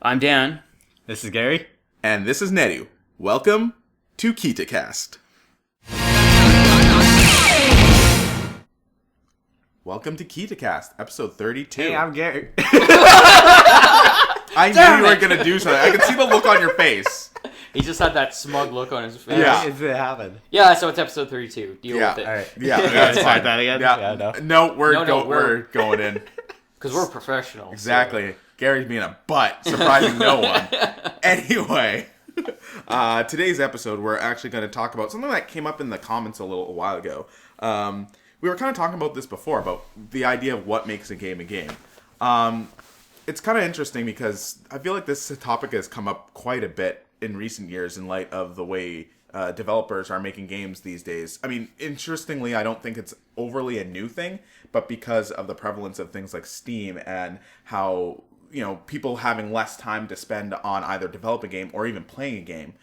I'm Dan. This is Gary. And this is Nedu. Welcome to KitaCast. Welcome to KitaCast, episode 32. Hey, I'm Gary. I knew you were going to do something. I could see the look on your face. He just had that smug look on his face. Yeah. It happened. Yeah, so it's episode 32. Deal with it. All right. Yeah, that's Start fine. that again? Yeah. No. We're going in. Because we're professionals. Exactly. So. Gary's being a butt, surprising no one. Anyway, today's episode, we're actually going to talk about something that came up in the comments a while ago. We were kind of talking about this before, about the idea of what makes a game a game. It's kind of interesting because I feel like this topic has come up quite a bit in recent years in light of the way developers are making games these days. I mean, interestingly, I don't think it's overly a new thing, but because of the prevalence of things like Steam and how, you know, people having less time to spend on either developing a game or even playing a game,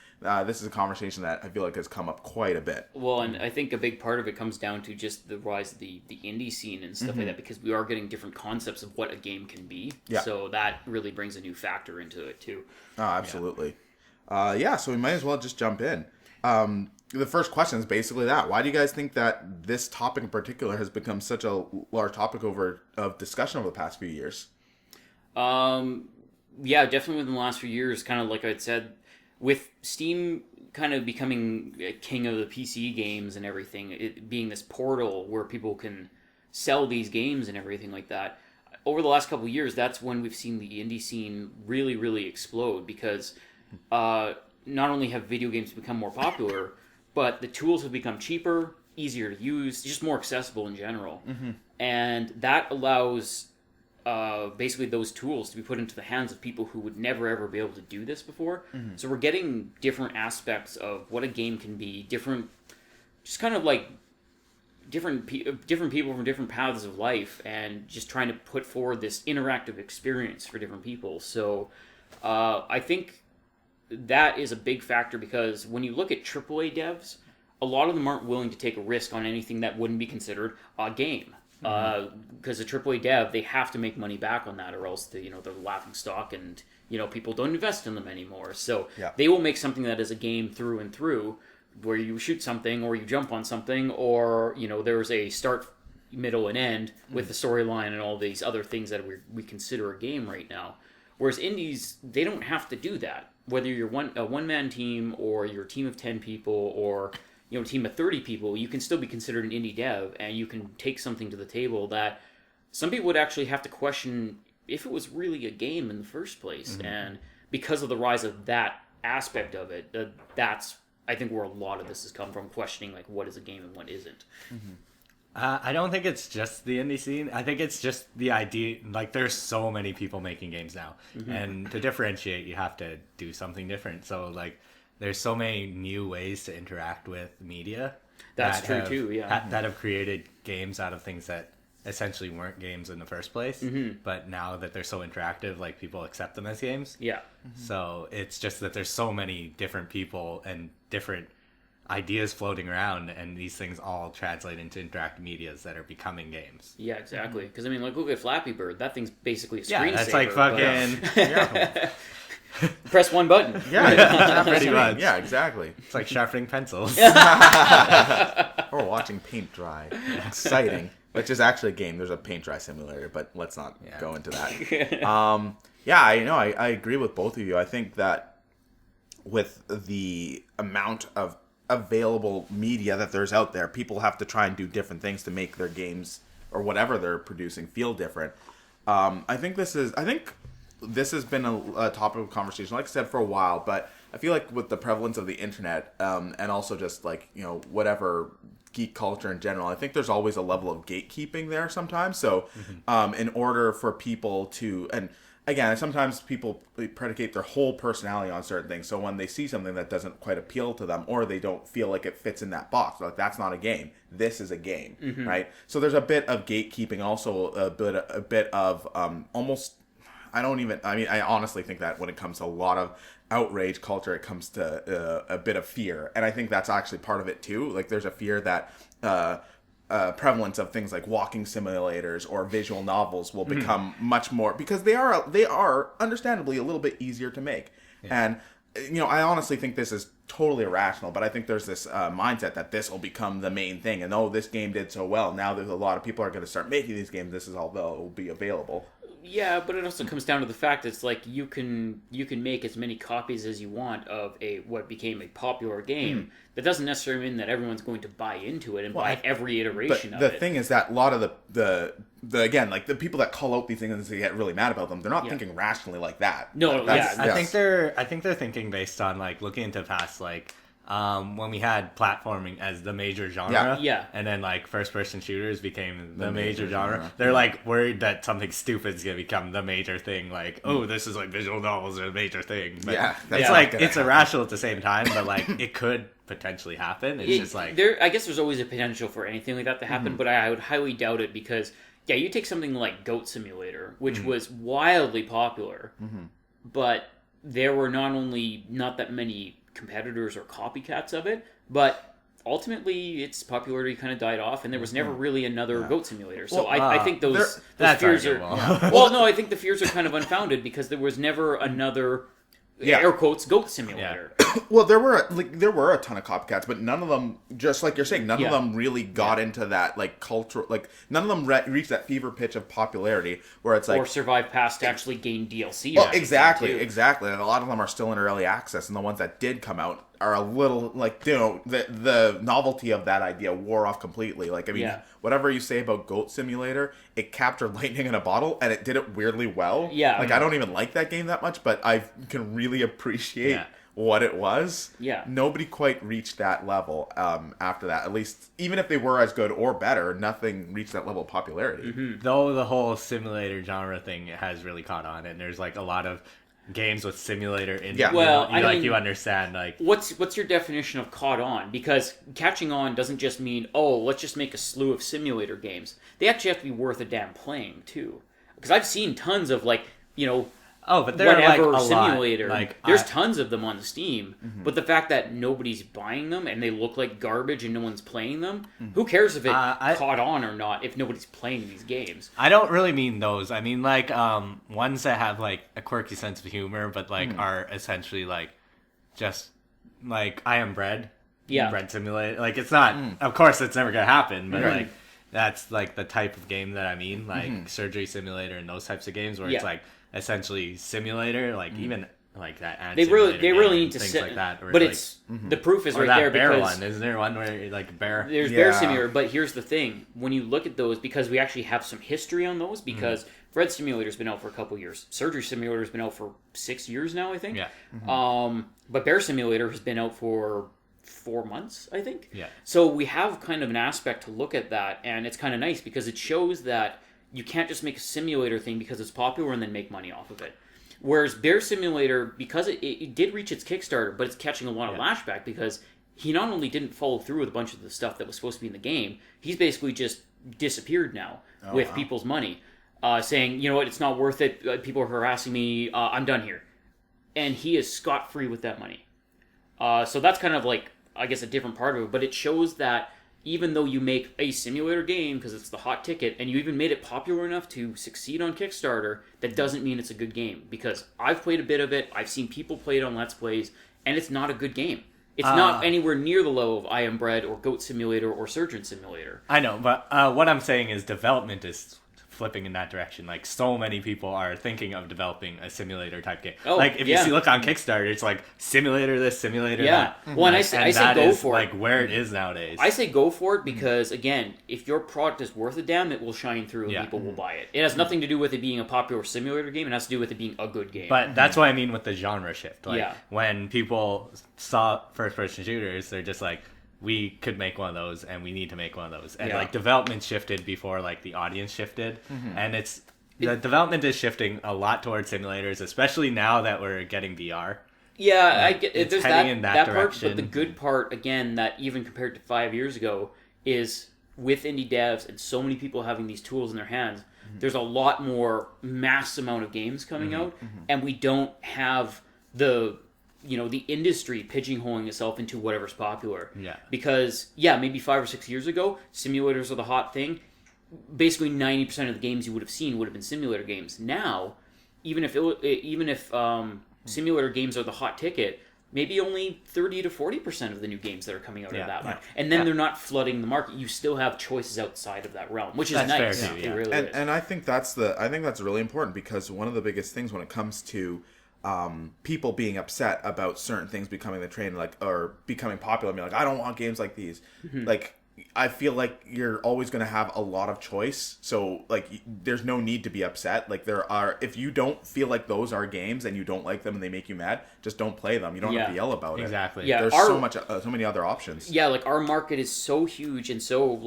this is a conversation that I feel like has come up quite a bit. Well, and I think a big part of it comes down to just the rise of the indie scene and stuff like that, because we are getting different concepts of what a game can be. Yeah. So that really brings a new factor into it, too. Oh, absolutely. So we might as well just jump in. The first question is basically that. Why do you guys think that this topic in particular has become such a large topic of discussion over the past few years? Yeah, definitely within the last few years, kind of like I said, with Steam kind of becoming a king of the PC games and everything, it being this portal where people can sell these games and everything like that, over the last couple of years, that's when we've seen the indie scene really, really explode, because not only have video games become more popular, but the tools have become cheaper, easier to use, just more accessible in general. Mm-hmm. And that allows basically those tools to be put into the hands of people who would never ever be able to do this before. Mm-hmm. So we're getting different aspects of what a game can be, different people from different paths of life, and just trying to put forward this interactive experience for different people. So I think that is a big factor, because when you look at AAA devs, a lot of them aren't willing to take a risk on anything that wouldn't be considered a game. Because a AAA dev, they have to make money back on that, or else they're laughing stock, and people don't invest in them anymore. So they will make something that is a game through and through, where you shoot something or you jump on something, or there's a start, middle, and end with the storyline and all these other things that we consider a game right now. Whereas indies, they don't have to do that. Whether you're a one-man team, or you're a team of 10 people, or a team of 30 people, you can still be considered an indie dev, and you can take something to the table that some people would actually have to question if it was really a game in the first place. Mm-hmm. And because of the rise of that aspect of it, that's, I think, where a lot of this has come from, questioning like what is a game and what isn't. Mm-hmm. I don't think it's just the indie scene. I think it's just the idea, like, there's so many people making games now. Mm-hmm. And to differentiate, you have to do something different. So, like, there's so many new ways to interact with media. That's true, too, yeah. That have created games out of things that essentially weren't games in the first place. Mm-hmm. But now that they're so interactive, like, people accept them as games. Yeah. Mm-hmm. So it's just that there's so many different people and different ideas floating around, and these things all translate into interactive medias that are becoming games. Yeah, exactly. Because, I mean, like, look at Flappy Bird. That thing's basically a screensaver. Yeah, that's like fucking... Press one button. Pretty much. Yeah, exactly. It's like sharpening pencils. Or watching paint dry. Exciting. Which is actually a game. There's a paint dry simulator, but let's not go into that. I agree with both of you. I think that with the amount of available media that there's out there, people have to try and do different things to make their games or whatever they're producing feel different. I think this has been a topic of conversation, like I said, for a while, but I feel like with the prevalence of the internet, and also just like, whatever geek culture in general, I think there's always a level of gatekeeping there sometimes. So in order for people to, and again, sometimes people predicate their whole personality on certain things. So when they see something that doesn't quite appeal to them, or they don't feel like it fits in that box, like, that's not a game. This is a game, right? So there's a bit of gatekeeping, also a bit of almost. I honestly think that when it comes to a lot of outrage culture, it comes to a bit of fear. And I think that's actually part of it too. Like, there's a fear that prevalence of things like walking simulators or visual novels will become much more, because they are understandably a little bit easier to make. And I honestly think this is totally irrational, but I think there's this mindset that this will become the main thing, and this game did so well, now there's a lot of people are going to start making these games, this is all that will be available. Yeah, but it also comes down to the fact that it's like you can make as many copies as you want of what became a popular game. That doesn't necessarily mean that everyone's going to buy into it and buy every iteration of it. The thing is that a lot of the again, like the people that call out these things and they get really mad about them, they're not thinking rationally like that. No, I think they're thinking based on like looking into past like when we had platforming as the major genre, and then like first-person shooters became the major genre. They're like worried that something stupid is gonna become the major thing. Like, this is like visual novels are a major thing. But it's like it's irrational at the same time, but like it could potentially happen. It's just like I guess there's always a potential for anything like that to happen, but I would highly doubt it because you take something like Goat Simulator, which was wildly popular, but there were not that many competitors or copycats of it, but ultimately its popularity kind of died off, and there was never really another Goat Simulator. So I think those fears are well, no, I think the fears are kind of unfounded because there was never another air quotes Goat Simulator. Well, there were a ton of copycats, but none of them, just like you're saying, none of them really got into that like cultural, like none of them reached that fever pitch of popularity where it's like, or survived past to actually gain DLC. Well, exactly, and a lot of them are still in early access, and the ones that did come out are a little like the novelty of that idea wore off completely. Like, I mean, whatever you say about Goat Simulator, it captured lightning in a bottle, and it did it weirdly well. Yeah, like I don't even like that game that much, but I can really appreciate what it was. Yeah. Nobody quite reached that level after that. At least, even if they were as good or better, nothing reached that level of popularity. Though the whole simulator genre thing has really caught on, and there's like a lot of games with simulator in well, you understand like what's your definition of caught on? Because catching on doesn't just mean let's just make a slew of simulator games. They actually have to be worth a damn playing too. Because I've seen tons of like but they're whatever like a simulator. Lot. Like, there's tons of them on Steam, but the fact that nobody's buying them and they look like garbage and no one's playing them, who cares if it caught on or not if nobody's playing these games? I don't really mean those. I mean like ones that have like a quirky sense of humor, but like are essentially like just like I Am Bread. Bread Simulator. Like it's not. Of course, it's never gonna happen, but like that's like the type of game that I mean, like Surgery Simulator and those types of games where it's like essentially simulator, like even like that. They really need to things sit like that. But it's the proof is or right that there bear because one. Isn't there one where like bear? There's Bear Simulator, but here's the thing: when you look at those, because we actually have some history on those, because Bread Simulator's been out for a couple years, Surgery Simulator's been out for 6 years now, I think. But Bear Simulator has been out for 4 months, I think. So we have kind of an aspect to look at that, and it's kind of nice because it shows that you can't just make a simulator thing because it's popular and then make money off of it. Whereas Bear Simulator, because it did reach its Kickstarter, but it's catching a lot of lashback because he not only didn't follow through with a bunch of the stuff that was supposed to be in the game, he's basically just disappeared now with people's money, saying, you know what, it's not worth it, people are harassing me, I'm done here. And he is scot-free with that money. So that's kind of like, I guess, a different part of it, but it shows that even though you make a simulator game because it's the hot ticket and you even made it popular enough to succeed on Kickstarter, that doesn't mean it's a good game. Because I've played a bit of it, I've seen people play it on Let's Plays, and it's not a good game. It's not anywhere near the level of I Am Bread or Goat Simulator or Surgeon Simulator. I know, but what I'm saying is development is flipping in that direction. Like, so many people are thinking of developing a simulator type game. Like, if you look on Kickstarter, it's like simulator this, simulator that. Well, and I say go for it. Like where it is nowadays. I say go for it because, again, if your product is worth a damn, it will shine through and people will buy it. It has nothing to do with it being a popular simulator game. It has to do with it being a good game. But that's what I mean with the genre shift. Like, when people saw first-person shooters, they're just like, we could make one of those and we need to make one of those. And like development shifted before like the audience shifted. And the development is shifting a lot towards simulators, especially now that we're getting VR. Yeah, like, I get it's there's heading that in that part, direction. but the good part again that even compared to 5 years ago is with indie devs and so many people having these tools in their hands, there's a lot more mass amount of games coming out, and we don't have the the industry pigeonholing itself into whatever's popular. Yeah. Because maybe 5 or 6 years ago, simulators are the hot thing. Basically 90% of the games you would have seen would have been simulator games. Now, even if simulator games are the hot ticket, maybe only 30 to 40% of the new games that are coming out are that much. And then they're not flooding the market. You still have choices outside of that realm, which is nice. Fair too, It really is. And I think that's really important, because one of the biggest things when it comes to people being upset about certain things becoming the trend, or becoming popular, I mean, I don't want games like these. I feel like you're always going to have a lot of choice, so there's no need to be upset. If you don't feel like those are games and you don't like them and they make you mad, just don't play them. You don't have to yell about it. Exactly. Yeah, There's so many other options. Yeah, our market is so huge, and so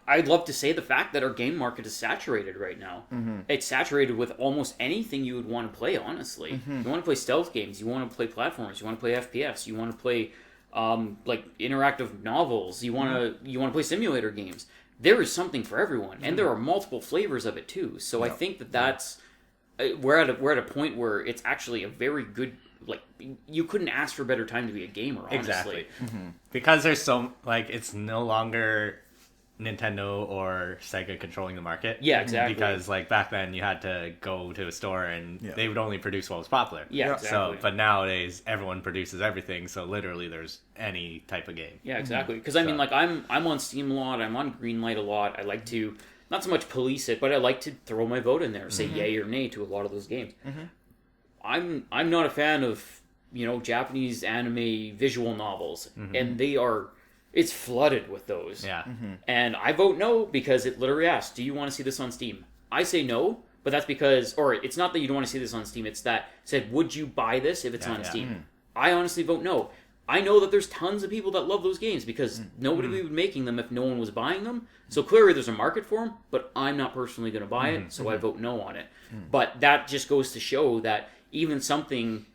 I'd love to say the fact that our game market is saturated right now. It's saturated with almost anything you would want to play, honestly. You want to play stealth games, you want to play platforms, you want to play FPS, you want to play interactive novels, you want to play simulator games. There is something for everyone, and there are multiple flavors of it too. So I think that's we're at a point where it's actually a very good, you couldn't ask for a better time to be a gamer, honestly. Exactly. Because there's it's no longer Nintendo or Sega controlling the market. Yeah, exactly. Because back then you had to go to a store and they would only produce what was popular. Yeah, exactly. So, but nowadays everyone produces everything, so literally there's any type of game. Yeah, exactly. Because I mean, I'm on Steam a lot, I'm on Greenlight a lot. I like to not so much police it, but I like to throw my vote in there, say yay or nay to a lot of those games. I'm not a fan of Japanese anime visual novels, and it's flooded with those. Yeah. And I vote no because it literally asks, do you want to see this on Steam? I say no, but that's because, or it's not that you don't want to see this on Steam, it's that said, would you buy this if it's on Steam? I honestly vote no. I know that there's tons of people that love those games because nobody would be making them if no one was buying them. So clearly there's a market for them, but I'm not personally going to buy it, so I vote no on it. But that just goes to show that even something,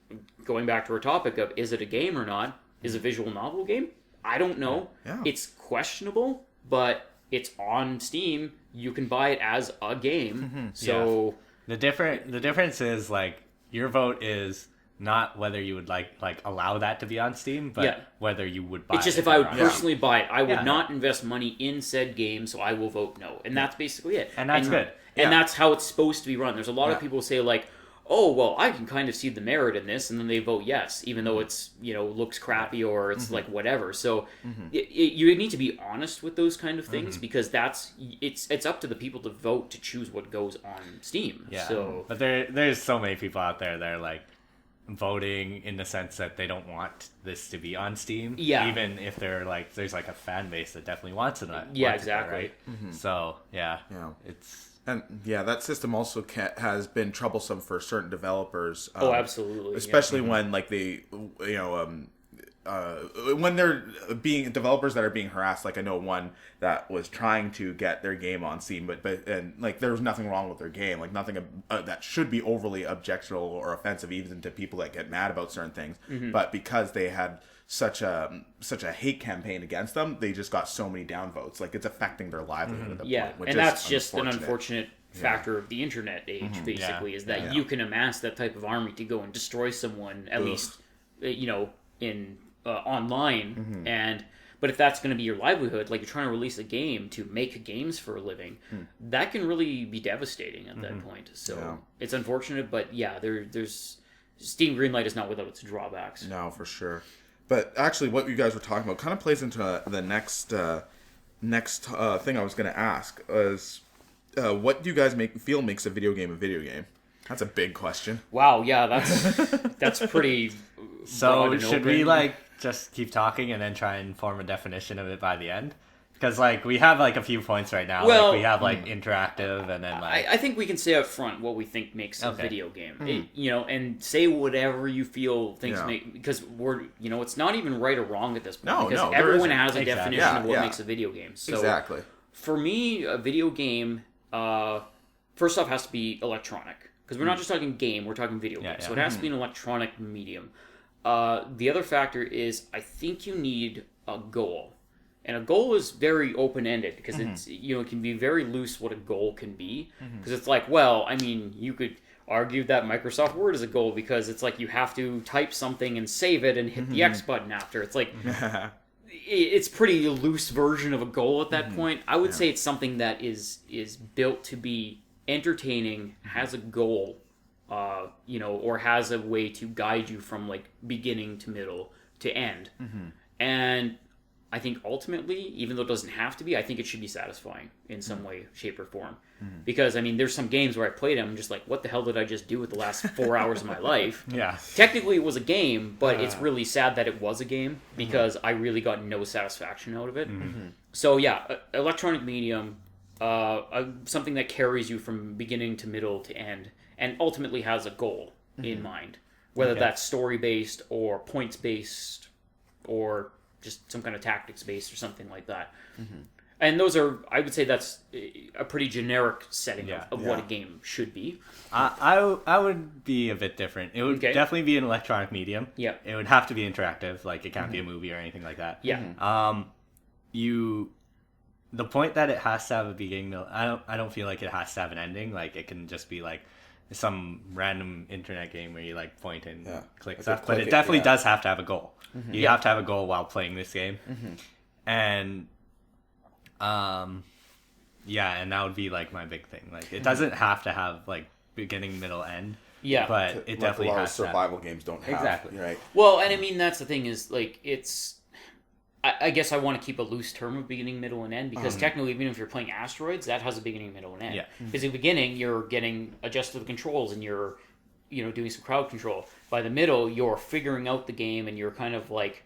going back to our topic of is it a game or not, is a visual novel game? I don't know. Yeah. It's questionable, but it's on Steam. You can buy it as a game. So the difference is your vote is not whether you would allow that to be on Steam, but whether you would buy it. It's just if I would personally buy it, I would not invest money in said game, so I will vote no. And that's basically it. And that's good. And that's how it's supposed to be run. There's a lot of people who say oh, well, I can kind of see the merit in this, and then they vote yes, even though it's, looks crappy or it's whatever. So you need to be honest with those kind of things because it's up to the people to vote to choose what goes on Steam. Yeah. So, but there's so many people out there that are voting in the sense that they don't want this to be on Steam. Yeah. Even if they're there's a fan base that definitely wants it. Exactly. Right? So, it's... And that system also has been troublesome for certain developers. Absolutely, especially when they, when they're being developers that are being harassed. I know one that was trying to get their game on Steam, but there was nothing wrong with their game, nothing that should be overly objectionable or offensive even to people that get mad about certain things. But because they had such a hate campaign against them, they just got so many downvotes. It's affecting their livelihood at the point. Which and is that's just an unfortunate factor of the internet age, basically, is that you can amass that type of army to go and destroy someone, at least, in online, but if that's going to be your livelihood, you're trying to release a game to make games for a living, that can really be devastating at that point. So it's unfortunate, but there's Steam Greenlight is not without its drawbacks. No, for sure. But actually, what you guys were talking about kind of plays into the next thing I was going to ask is, what do you guys feel makes a video game a video game? That's a big question. Wow, yeah, that's pretty. So should we just keep talking and then try and form a definition of it by the end? Because we have a few points right now. Well, we have interactive, and then I think we can say up front what we think makes a video game. And say whatever you feel things make, because it's not even right or wrong at this point. Because everyone has a definition of what makes a video game. So exactly. For me, a video game, first off, has to be electronic. Because we're not just talking game, we're talking video game. So it has to be an electronic medium. The other factor is I think you need a goal. And a goal is very open-ended because it's it can be very loose what a goal can be. Because it's well, I mean, you could... argue that Microsoft Word is a goal because it's like you have to type something and save it and hit the X button after. It's like it's pretty loose version of a goal at that point. I would say it's something that is built to be entertaining, has a goal, or has a way to guide you from like beginning to middle to end. And I think ultimately, even though it doesn't have to be, I think it should be satisfying in some way, shape, or form. Because, I mean, there's some games where I played them, I'm just like, what the hell did I just do with the last 4 hours of my life? Yeah. Technically, it was a game, but it's really sad that it was a game because I really got no satisfaction out of it. So, yeah, electronic medium, something that carries you from beginning to middle to end, and ultimately has a goal in mind. Whether that's story-based or points-based or just some kind of tactics-based or something like that. And those are, I would say that's a pretty generic setting of what a game should be. I would be a bit different. It would definitely be an electronic medium. Yeah. It would have to be interactive, like it can't be a movie or anything like that. Yeah. The point that it has to have a beginning, I don't feel like it has to have an ending. Like it can just be like some random internet game where you like point and click stuff. But it definitely does have to have a goal. You have to have a goal while playing this game. And and that would be like my big thing. Like it doesn't have to have like beginning, middle, end. Yeah. But it definitely a lot has of survival games don't have. Exactly. Right. Well, and I mean, that's the thing is, like, it's... I guess I want to keep a loose term of beginning, middle, and end, because technically, even if you're playing Asteroids, that has a beginning, middle, and end. Yeah. Because in the beginning, you're getting adjusted to the controls, and you're, doing some crowd control. By the middle, you're figuring out the game, and you're kind of, like,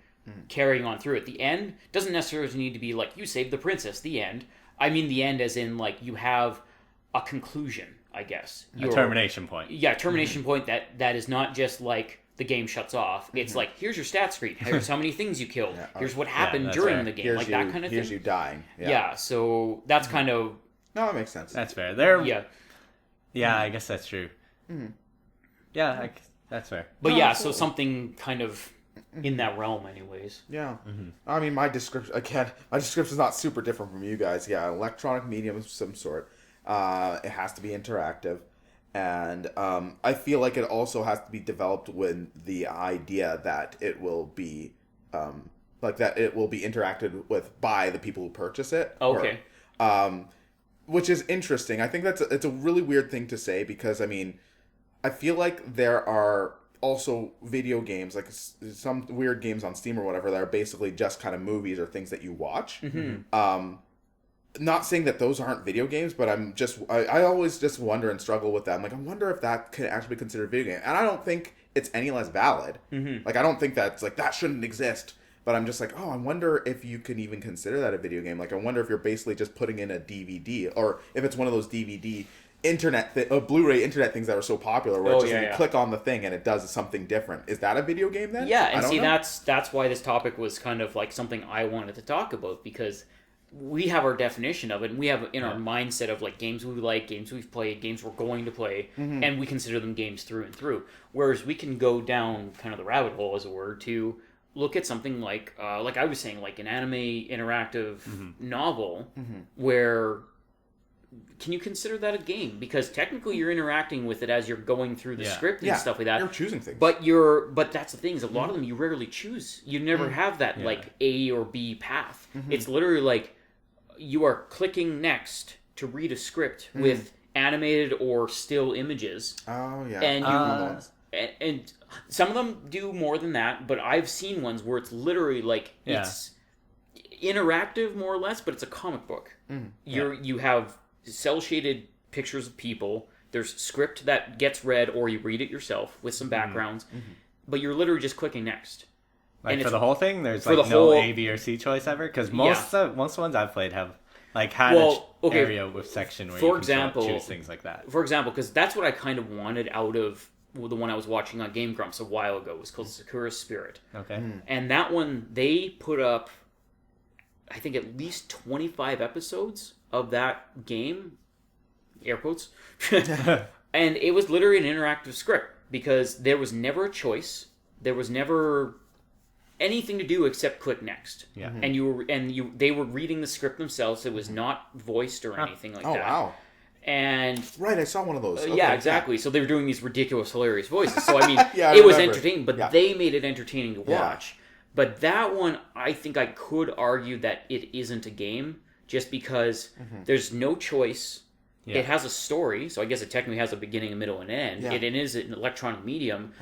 carrying on through it. The end doesn't necessarily need to be, like, you saved the princess, the end. I mean the end as in, like, you have a conclusion, I guess. A termination point. Yeah, termination point that is not just, like, the game shuts off. It's like, here's your stat screen. Here's how many things you killed. Here's what happened during the game. Here's like you, that kind of thing. Here's you dying. Yeah, so that's kind of... No, that makes sense. That's fair. Yeah, I guess that's true. Yeah, that's fair. But so something kind of in that realm anyways. Yeah. I mean, my description is not super different from you guys. Yeah, electronic medium of some sort. It has to be interactive. And I feel like it also has to be developed with the idea that it will be interacted with by the people who purchase it. Okay. Which is interesting. I think it's a really weird thing to say because, I mean, I feel like there are also video games, like some weird games on Steam or whatever, that are basically just kind of movies or things that you watch. Not saying that those aren't video games, but I always just wonder and struggle with that. I'm like, I wonder if that could actually be considered a video game. And I don't think it's any less valid. Like, I don't think that's like, that shouldn't exist. But I'm just like, I wonder if you can even consider that a video game. Like, I wonder if you're basically just putting in a DVD, or if it's one of those DVD Blu-ray internet things that are so popular where you click on the thing and it does something different. Is that a video game then? Yeah, and see, that's why this topic was kind of like something I wanted to talk about, because we have our definition of it, and we have in our mindset of like games we like, games we've played, games we're going to play, and we consider them games through and through. Whereas we can go down kind of the rabbit hole, as it were, to look at something like I was saying, like an anime interactive novel, where can you consider that a game? Because technically you're interacting with it as you're going through the script and stuff like that. You're choosing things. But that's the thing, is a lot of them you rarely choose. You never have that like A or B path. It's literally like you are clicking next to read a script with animated or still images. Oh yeah. And and some of them do more than that, but I've seen ones where it's literally like it's interactive more or less, but it's a comic book. You have cel shaded pictures of people. There's script that gets read, or you read it yourself with some backgrounds, but you're literally just clicking next. Like, for the whole thing, there's like no A, B, or C choice ever, because most ones I've played have like had an area with section where you can choose things like that. For example, because that's what I kind of wanted out of the one I was watching on Game Grumps a while ago. It was called Sakura's Spirit. Okay. And that one, they put up, I think, at least 25 episodes of that game, air quotes, and it was literally an interactive script, because there was never a choice. There was never anything to do except click next. Yeah. And they were reading the script themselves. It was not voiced or anything like that. Oh, wow. And Right, I saw one of those. Okay, yeah, exactly. So they were doing these ridiculous, hilarious voices. So I mean, Yeah, I it was remember. entertaining, but Yeah. they made it entertaining to Yeah. watch. But that one, I think I could argue that it isn't a game, just because there's no choice. Yeah. It has a story, so I guess it technically has a beginning, a middle, and an end. Yeah. It is an electronic medium,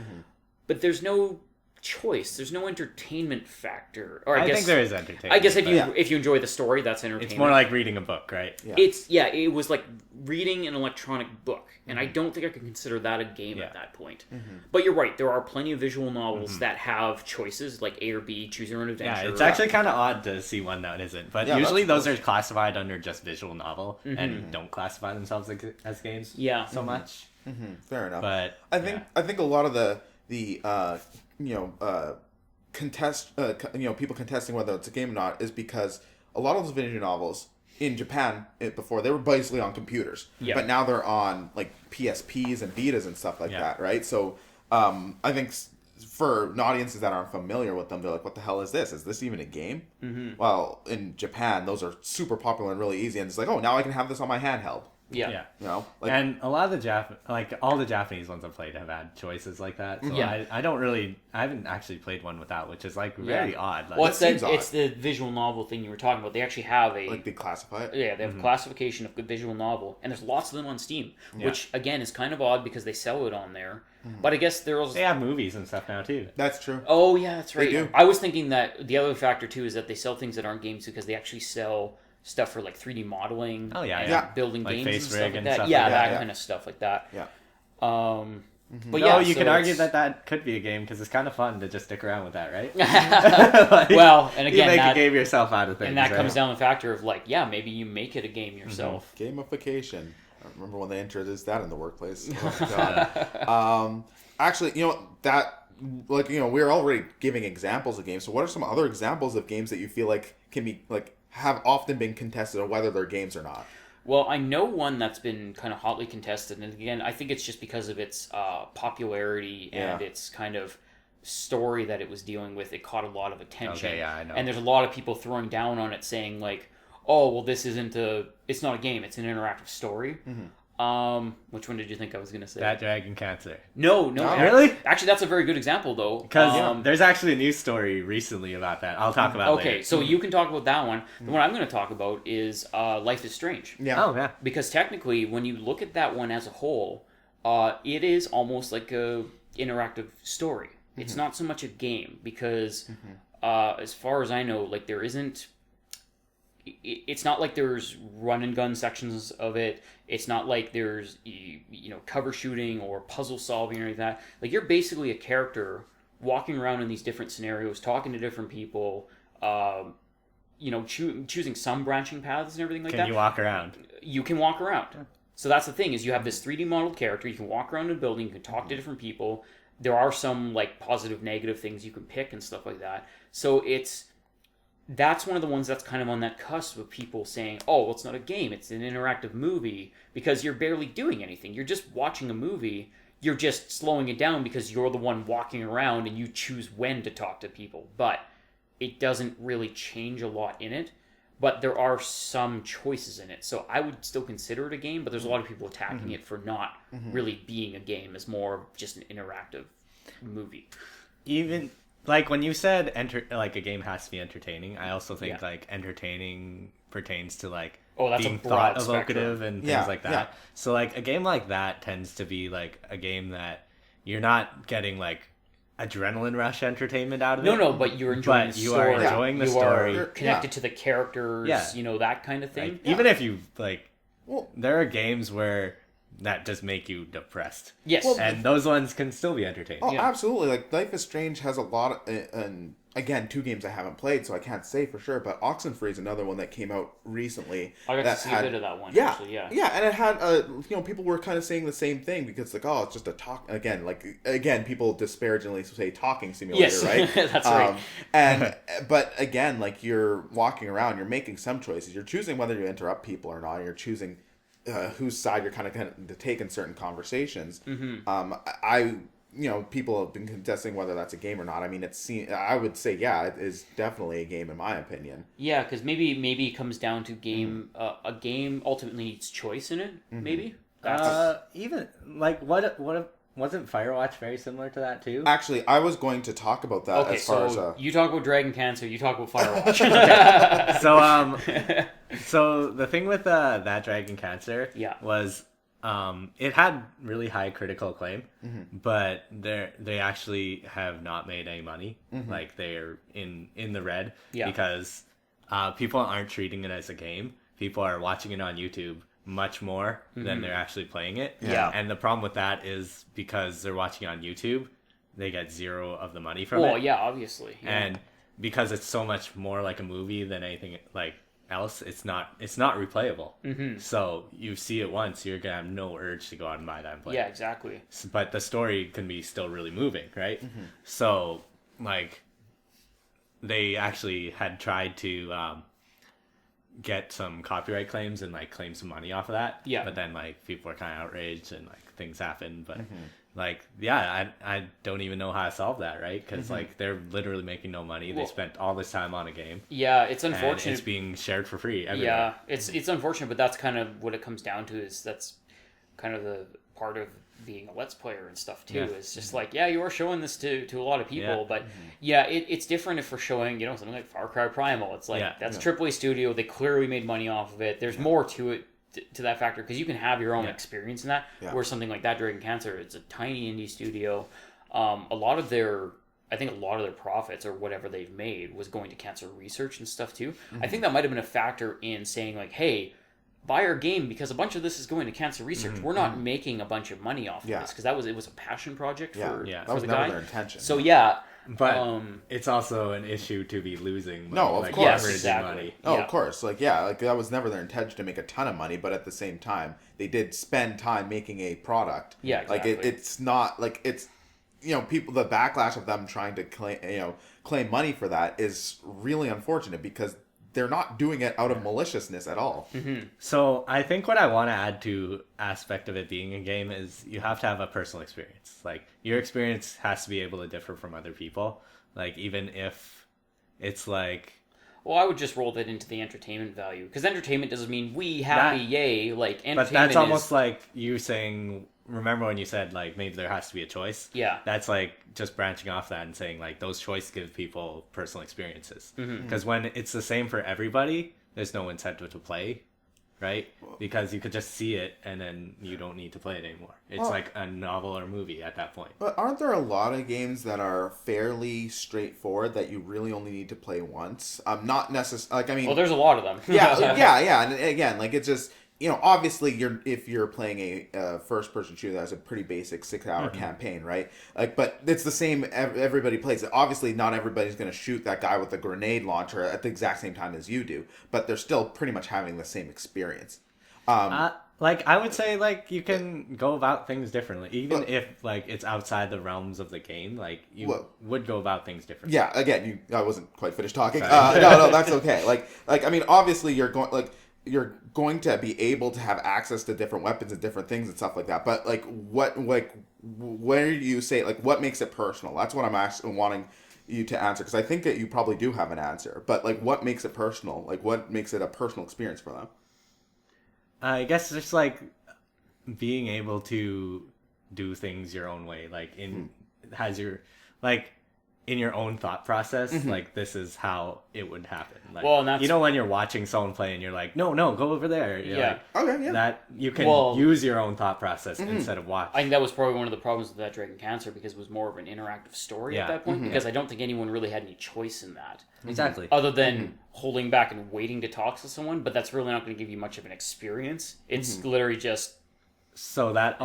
but there's no choice. There's no entertainment factor. Or I guess, think there is entertainment. I guess if but you Yeah. if you enjoy the story, that's entertainment. it's more like reading a book, right? Yeah. It was like reading an electronic book, and I don't think I could consider that a game Yeah. at that point. But you're right, there are plenty of visual novels that have choices like A or B, choose your own adventure. Yeah, it's actually kind of odd to see one that isn't. But Yeah, usually that's those are classified under just visual novel and don't classify themselves as games. Yeah. so much. Fair enough. But I think a lot of the people contesting whether it's a game or not is because a lot of those visual novels in Japan before they were basically on computers, but now they're on like PSPs and Vitas and stuff like that, right? So I think for audiences that aren't familiar with them, they're like, "What the hell is this? Is this even a game?" Well, in Japan, those are super popular and really easy, and it's like, "Oh, now I can have this on my handheld." Yeah. You know, like, and a lot of the all the Japanese ones I've played have had choices like that. So Yeah. I haven't actually played one without, which is like very odd. Like, Well, it's, seems odd. it's the visual novel thing you were talking about. They actually have a... like they classify it. Yeah, they have a classification of good visual novel, and there's lots of them on Steam, which, again, is kind of odd because they sell it on there. But I guess there's... they have movies and stuff now too. That's true. Oh, yeah, that's right. do. I was thinking that the other factor, too, is that they sell things that aren't games because they actually sell stuff for, like, 3D modeling Oh, yeah, and yeah. building Like games face and stuff rig like and that. stuff Yeah, like that that. kind of stuff like that. Yeah. But No, yeah, you so can argue it's- that could be a game because it's kind of fun to just stick around with that, right? Like, Well, and you again, make that, a game yourself out of things. and that right? comes down to the factor of, like, yeah, maybe you make it a game yourself. Gamification. I remember when they introduced that in the workplace. Oh my god. Actually, we're already giving examples of games. So what are some other examples of games that you feel like can be like have often been contested on whether they're games or not? Well, I know one that's been kind of hotly contested, and again, I think it's just because of its popularity and its kind of story that it was dealing with. It caught a lot of attention. Okay, yeah, I know. And there's a lot of people throwing down on it, saying like, "Oh, well, it's not a game; it's an interactive story." Which one did you think I was going to say? That Dragon Cancer. No, Really? Actually, that's a very good example, though. Because there's actually a news story recently about that. I'll talk about Okay, later. so you can talk about that one. The one I'm going to talk about is Life is Strange. Yeah. Oh, yeah. Because technically, when you look at that one as a whole, it is almost like a interactive story. It's not so much a game because, as far as I know, like there isn't. It's not like there's run and gun sections of it. It's not like there's cover shooting or puzzle solving or anything like that. Like you're basically a character walking around in these different scenarios, talking to different people. Choosing some branching paths and everything like that. Can you walk around? You can walk around. So that's the thing is you have this 3D modeled character. You can walk around a building. You can talk to different people. There are some like positive, negative things you can pick and stuff like that. So that's one of the ones that's kind of on that cusp of people saying, "Oh, well, it's not a game. It's an interactive movie," because you're barely doing anything. You're just watching a movie. You're just slowing it down because you're the one walking around and you choose when to talk to people. But it doesn't really change a lot in it. But there are some choices in it. So I would still consider it a game, but there's a lot of people attacking it for not really being a game, as more of just an interactive movie. Even like when you said like a game has to be entertaining, I also think Yeah. like entertaining pertains to like That's being a broad thought evocative spectrum. and things Yeah, like that. yeah. So like a game like that tends to be like a game that you're not getting like adrenaline rush entertainment out of it. No, but you're enjoying But the you story. are enjoying the you story. are connected to the characters, Yeah. that kind of thing. Like, even if you like, Well- there are games where that just make you depressed. Yes. Well, And those ones can still be entertaining. Oh, Yeah. absolutely. Like Life is Strange has a lot of, and again, 2 games I haven't played, so I can't say for sure. But Oxenfree is another one that came out recently. I got that to see a bit of that one, Yeah, actually, yeah. yeah, and it had people were kind of saying the same thing because like, oh, it's just a talk again. Like again, people disparagingly say talking simulator, Yes, right? that's right. But again, like you're walking around, you're making some choices. You're choosing whether you interrupt people or not. You're choosing whose side you're kind of to take in certain conversations. I people have been contesting whether that's a game or not. I mean, I would say, yeah, it is definitely a game in my opinion. Yeah, because maybe it comes down to a game ultimately needs choice in it. Maybe even like what wasn't Firewatch very similar to that too? Actually, I was going to talk about that. Okay, as far so as you talk about Dragon Cancer, you talk about Firewatch. So the thing with that Dragon Cancer was it had really high critical acclaim, but they actually have not made any money. Like they're in the red because people aren't treating it as a game. People are watching it on YouTube much more than they're actually playing it. Yeah. And the problem with that is because they're watching on YouTube, they get zero of the money from it. Well, yeah, obviously. Yeah. And because it's so much more like a movie than anything like else, it's not replayable. So you see it once, you're gonna have no urge to go out and buy that and play. Yeah, exactly. But the story can be still really moving, right? So like they actually had tried to get some copyright claims and like claim some money off of that. Yeah. But then like people are kind of outraged and like things happen. But like, yeah, I don't even know how to solve that, right? Because like they're literally making no money. They spent all this time on a game. Yeah, it's unfortunate. And it's being shared for free everywhere. Yeah, it's unfortunate, but that's kind of what it comes down to. Is that's kind of the part of being a Let's Player and stuff too. It's just like, yeah, you are showing this to a lot of people, but it's different if we're showing, something like Far Cry Primal. It's like, that's AAA studio. They clearly made money off of it. There's more to it, to that factor, because you can have your own experience in that. Where something like that, Dragon Cancer, it's a tiny indie studio. I think a lot of their profits or whatever they've made was going to cancer research and stuff too. I think that might have been a factor in saying like, hey, buy our game because a bunch of this is going to cancer research. We're not making a bunch of money off of this because it was a passion project for that was the never guy. Their intention. So but it's also an issue to be losing money. No, of like, course. Yes, exactly. Money. Oh, of course. Like that was never their intention to make a ton of money, but at the same time, they did spend time making a product. Yeah, exactly. Like it's not like it's people, the backlash of them trying to claim money for that is really unfortunate because they're not doing it out of maliciousness at all. So I think what I want to add to aspect of it being a game is you have to have a personal experience. Like your experience has to be able to differ from other people. Like even if it's like, well, I would just roll that into the entertainment value because entertainment doesn't mean we happy yay. Like entertainment, but that's almost like you saying. Remember when you said like maybe there has to be a choice? Yeah. That's like just branching off that and saying like those choices give people personal experiences. Because when it's the same for everybody, there's no incentive to play, right? Because you could just see it and then you don't need to play it anymore. It's like a novel or movie at that point. But aren't there a lot of games that are fairly straightforward that you really only need to play once? Not necessarily. Like I mean, well, there's a lot of them. yeah. And again, like it's just. Obviously, if you're playing a first-person shooter, that's a pretty basic 6-hour campaign, right? Like, but it's the same. Everybody plays it. Obviously, not everybody's going to shoot that guy with a grenade launcher at the exact same time as you do, but they're still pretty much having the same experience. Like I would say, like you can go about things differently, even if like it's outside the realms of the game. Like you would go about things differently. Yeah. Again, I wasn't quite finished talking. No, that's okay. Like I mean, obviously, you're going to be able to have access to different weapons and different things and stuff like that. But where do you say, like, what makes it personal? That's what I'm actually wanting you to answer, because I think that you probably do have an answer. But, like, what makes it personal? Like, what makes it a personal experience for them? I guess just, like, being able to do things your own way. Like, has your, like... in your own thought process, like this is how it would happen. Like, well, and that's... when you're watching someone play and you're like, no, go over there. You're like, okay, yeah. That you can use your own thought process instead of watch. I think that was probably one of the problems with that Dragon Cancer because it was more of an interactive story at that point. Because I don't think anyone really had any choice in that. Exactly. Other than holding back and waiting to talk to someone, but that's really not going to give you much of an experience. It's literally just. So that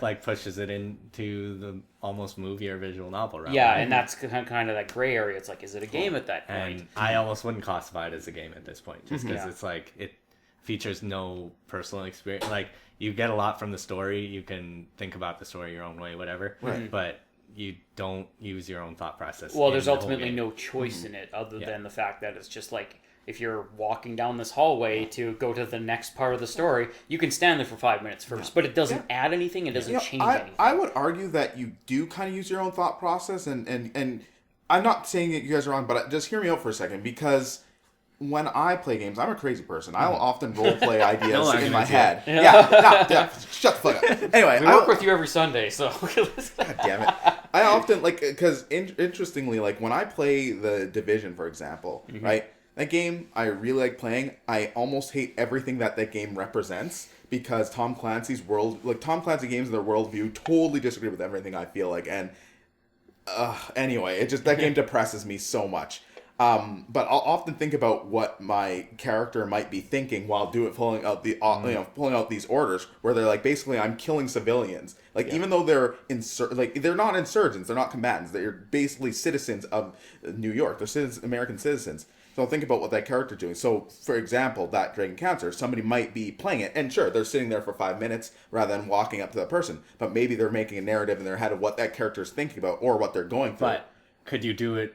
like pushes it into the almost movie or visual novel realm. Yeah, and that's kind of that gray area. It's like, is it a game at that point? And I almost wouldn't classify it as a game at this point, just because it's like it features no personal experience. Like you get a lot from the story, you can think about the story your own way, whatever. Right. But you don't use your own thought process. Well, there's ultimately no choice in it other than the fact that it's just like if you're walking down this hallway to go to the next part of the story, you can stand there for 5 minutes first, but it doesn't add anything. It doesn't change anything. I would argue that you do kind of use your own thought process, and I'm not saying that you guys are wrong, but just hear me out for a second, because when I play games, I'm a crazy person. I'll often roleplay ideas in my head. Yeah, shut the fuck up. Anyway, we work with you every Sunday, so... God damn it. I often, because interestingly, when I play The Division, for example, right? That game, I really like playing. I almost hate everything that game represents, because Tom Clancy's world... Tom Clancy games and their worldview totally disagree with everything I feel like, and... anyway, that game depresses me so much. But I'll often think about what my character might be thinking while pulling out these orders where they're basically I'm killing civilians. Even though they're they're not insurgents, they're not combatants. They're basically citizens of New York. They're American citizens. So I'll think about what that character's doing. So, for example, that Dragon Cancer, somebody might be playing it, and sure, they're sitting there for 5 minutes rather than walking up to that person. But maybe they're making a narrative in their head of what that character is thinking about or what they're going through. But could you do it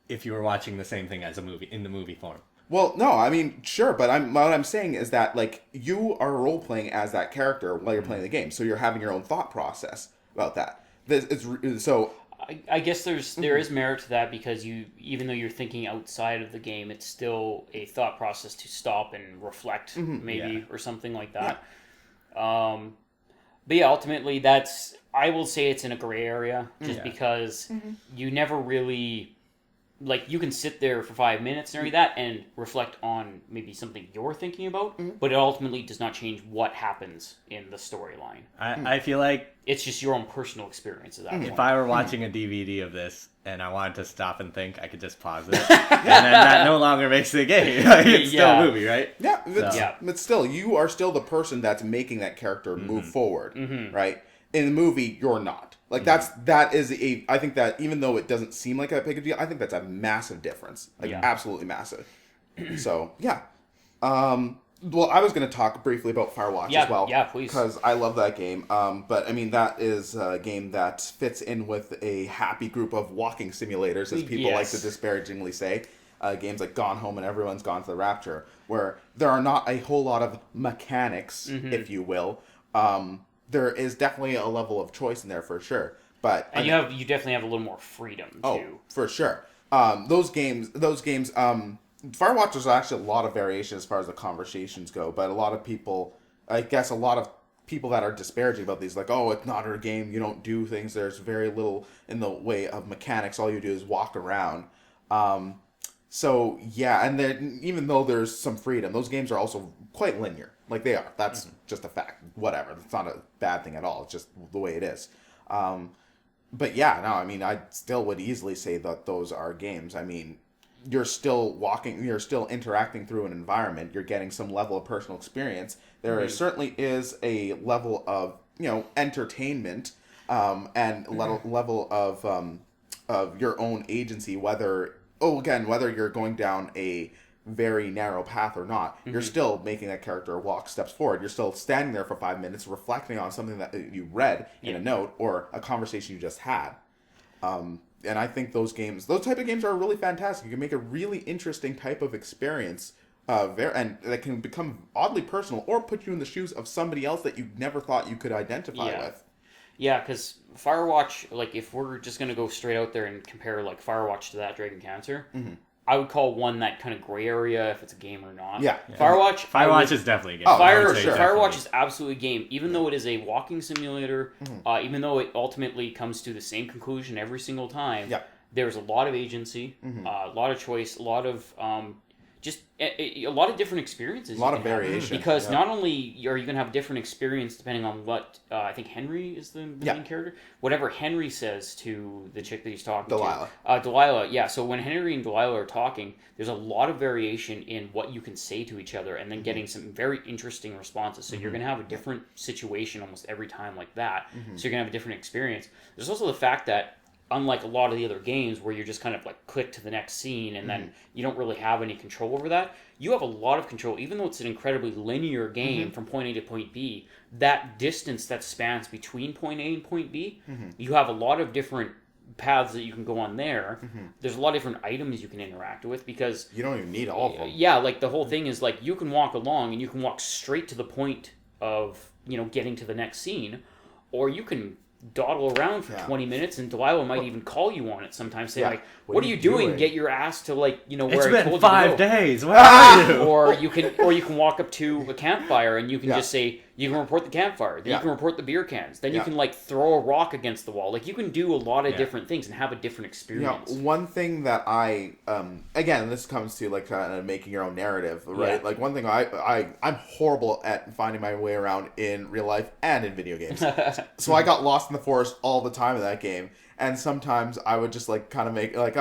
if you were watching the same thing as a movie, in the movie form? Well, no, I mean, sure, but what I'm saying is that, you are role-playing as that character while you're playing the game, so you're having your own thought process about that. I guess there is merit to that, because even though you're thinking outside of the game, it's still a thought process to stop and reflect, or something like that. Yeah. But yeah, ultimately, I will say it's in a gray area, just because you never really... you can sit there for 5 minutes and that and reflect on maybe something you're thinking about, but it ultimately does not change what happens in the storyline. I feel like it's just your own personal experience of that. If I were watching a DVD of this and I wanted to stop and think, I could just pause it, and then that no longer makes the game. It's still a movie, right? Yeah, but still, you are still the person that's making that character move forward, right? In the movie, you're not. That is I think that even though it doesn't seem like a big a deal, I think that's a massive difference. Absolutely massive. So, yeah. Well, I was going to talk briefly about Firewatch as well. Yeah, please. Because I love that game. But, I mean, that is a game that fits in with a happy group of walking simulators, as people like to disparagingly say. Games like Gone Home and Everyone's Gone to the Rapture, where there are not a whole lot of mechanics, if you will. There is definitely a level of choice in there for sure, but you definitely have a little more freedom too. Oh, for sure. Those games. Firewatch, there's actually a lot of variation as far as the conversations go, but a lot of people that are disparaging about these, oh, it's not our game, you don't do things. There's very little in the way of mechanics. All you do is walk around. So yeah, and then even though there's some freedom, those games are also quite linear. They are. That's just a fact. Whatever. It's not a bad thing at all. It's just the way it is. But yeah, no, I mean, I still would easily say that those are games. I mean, you're still walking, you're still interacting through an environment. You're getting some level of personal experience. There certainly is a level of, entertainment, and level of your own agency, whether you're going down a very narrow path or not, you're still making that character walk steps forward. You're still standing there for 5 minutes reflecting on something that you read in a note or a conversation you just had. And I think those type of games are really fantastic. You can make a really interesting type of experience, and that can become oddly personal or put you in the shoes of somebody else that you never thought you could identify with. Yeah, because Firewatch, if we're just going to go straight out there and compare Firewatch to that Dragon Cancer, I would call one that kind of gray area if it's a game or not. Yeah. Firewatch is definitely a game. Firewatch is absolutely a game. Even though it is a walking simulator, even though it ultimately comes to the same conclusion every single time, there's a lot of agency, a lot of choice, a lot of just a lot of different experiences. A lot of variation. Because not only are you going to have a different experience depending on what, I think Henry is the main character. Whatever Henry says to the chick that he's talking to. Delilah, yeah. So when Henry and Delilah are talking, there's a lot of variation in what you can say to each other and then getting some very interesting responses. So you're going to have a different situation almost every time like that. So you're going to have a different experience. There's also the fact that unlike a lot of the other games where you're just kind of click to the next scene and then you don't really have any control over that, you have a lot of control. Even though it's an incredibly linear game from point A to point B, that distance that spans between point A and point B, you have a lot of different paths that you can go on there. There's a lot of different items you can interact with because You don't even need all of them. yeah, like the whole thing is like you can walk along and you can walk straight to the point of getting to the next scene, or you can dawdle around for 20 minutes, and Delilah might even call you on it sometimes, say like, "What are you doing? Get your ass to like where It's I been told 5 you to go." days. Where are you? Or you can walk up to a campfire and you can just say you can report the campfire, then you can report the beer cans, then you can like throw a rock against the wall. Like you can do a lot of different things and have a different experience. One thing that I again, this comes to like kind of making your own narrative, right? Yeah. Like one thing I'm horrible at finding my way around in real life and in video games. So I got lost in the forest all the time in that game. And sometimes I would just like kind of make like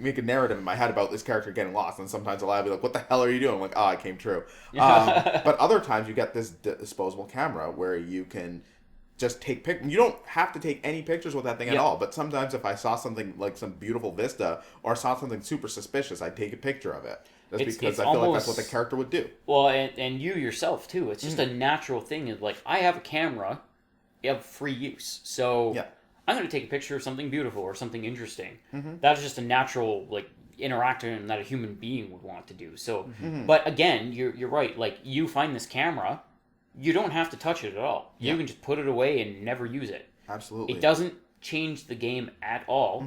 make a narrative in my head about this character getting lost, and sometimes I'll be like, "What the hell are you doing?" I'm like, "Oh, I came true." But other times you get this disposable camera where you can just take pictures. You don't have to take any pictures with that thing at all. But sometimes if I saw something like some beautiful vista or saw something super suspicious, I'd take a picture of it. Just because I feel like that's what the character would do. Well, and you yourself too. It's just a natural thing. Is like I have a camera, you have free use, so. Yeah. I'm going to take a picture of something beautiful or something interesting. That's just a natural like interaction that a human being would want to do. So, but again, you're right. Like you find this camera, you don't have to touch it at all. You can just put it away and never use it. Absolutely. It doesn't change the game at all.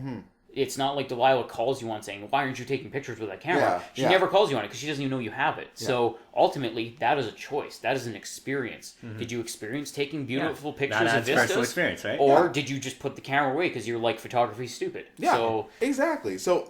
It's not like Delilah calls you on saying, "Why aren't you taking pictures with that camera?" She never calls you on it because she doesn't even know you have it. So ultimately, that is a choice. That is an experience. Did you experience taking beautiful pictures of vistas? Personal experience, right? Or did you just put the camera away because you're like, photography's stupid? Yeah, so, exactly. So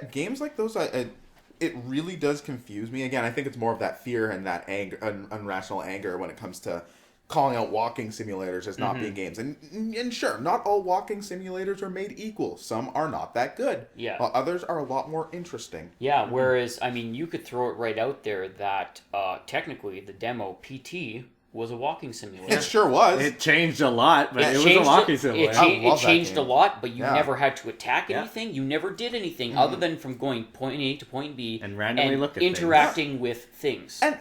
games like those. It really does confuse me. Again, I think it's more of that fear and that anger, irrational anger when it comes to calling out walking simulators as not being games. And sure, not all walking simulators are made equal. Some are not that good. Yeah. While others are a lot more interesting. Yeah, whereas, I mean, you could throw it right out there that technically the demo PT was a walking simulator. It sure was. It changed a lot, but it was a walking simulator. It changed a lot, but you never had to attack Yeah. anything. You never did anything other than from going point A to point B and randomly look at interacting with things. And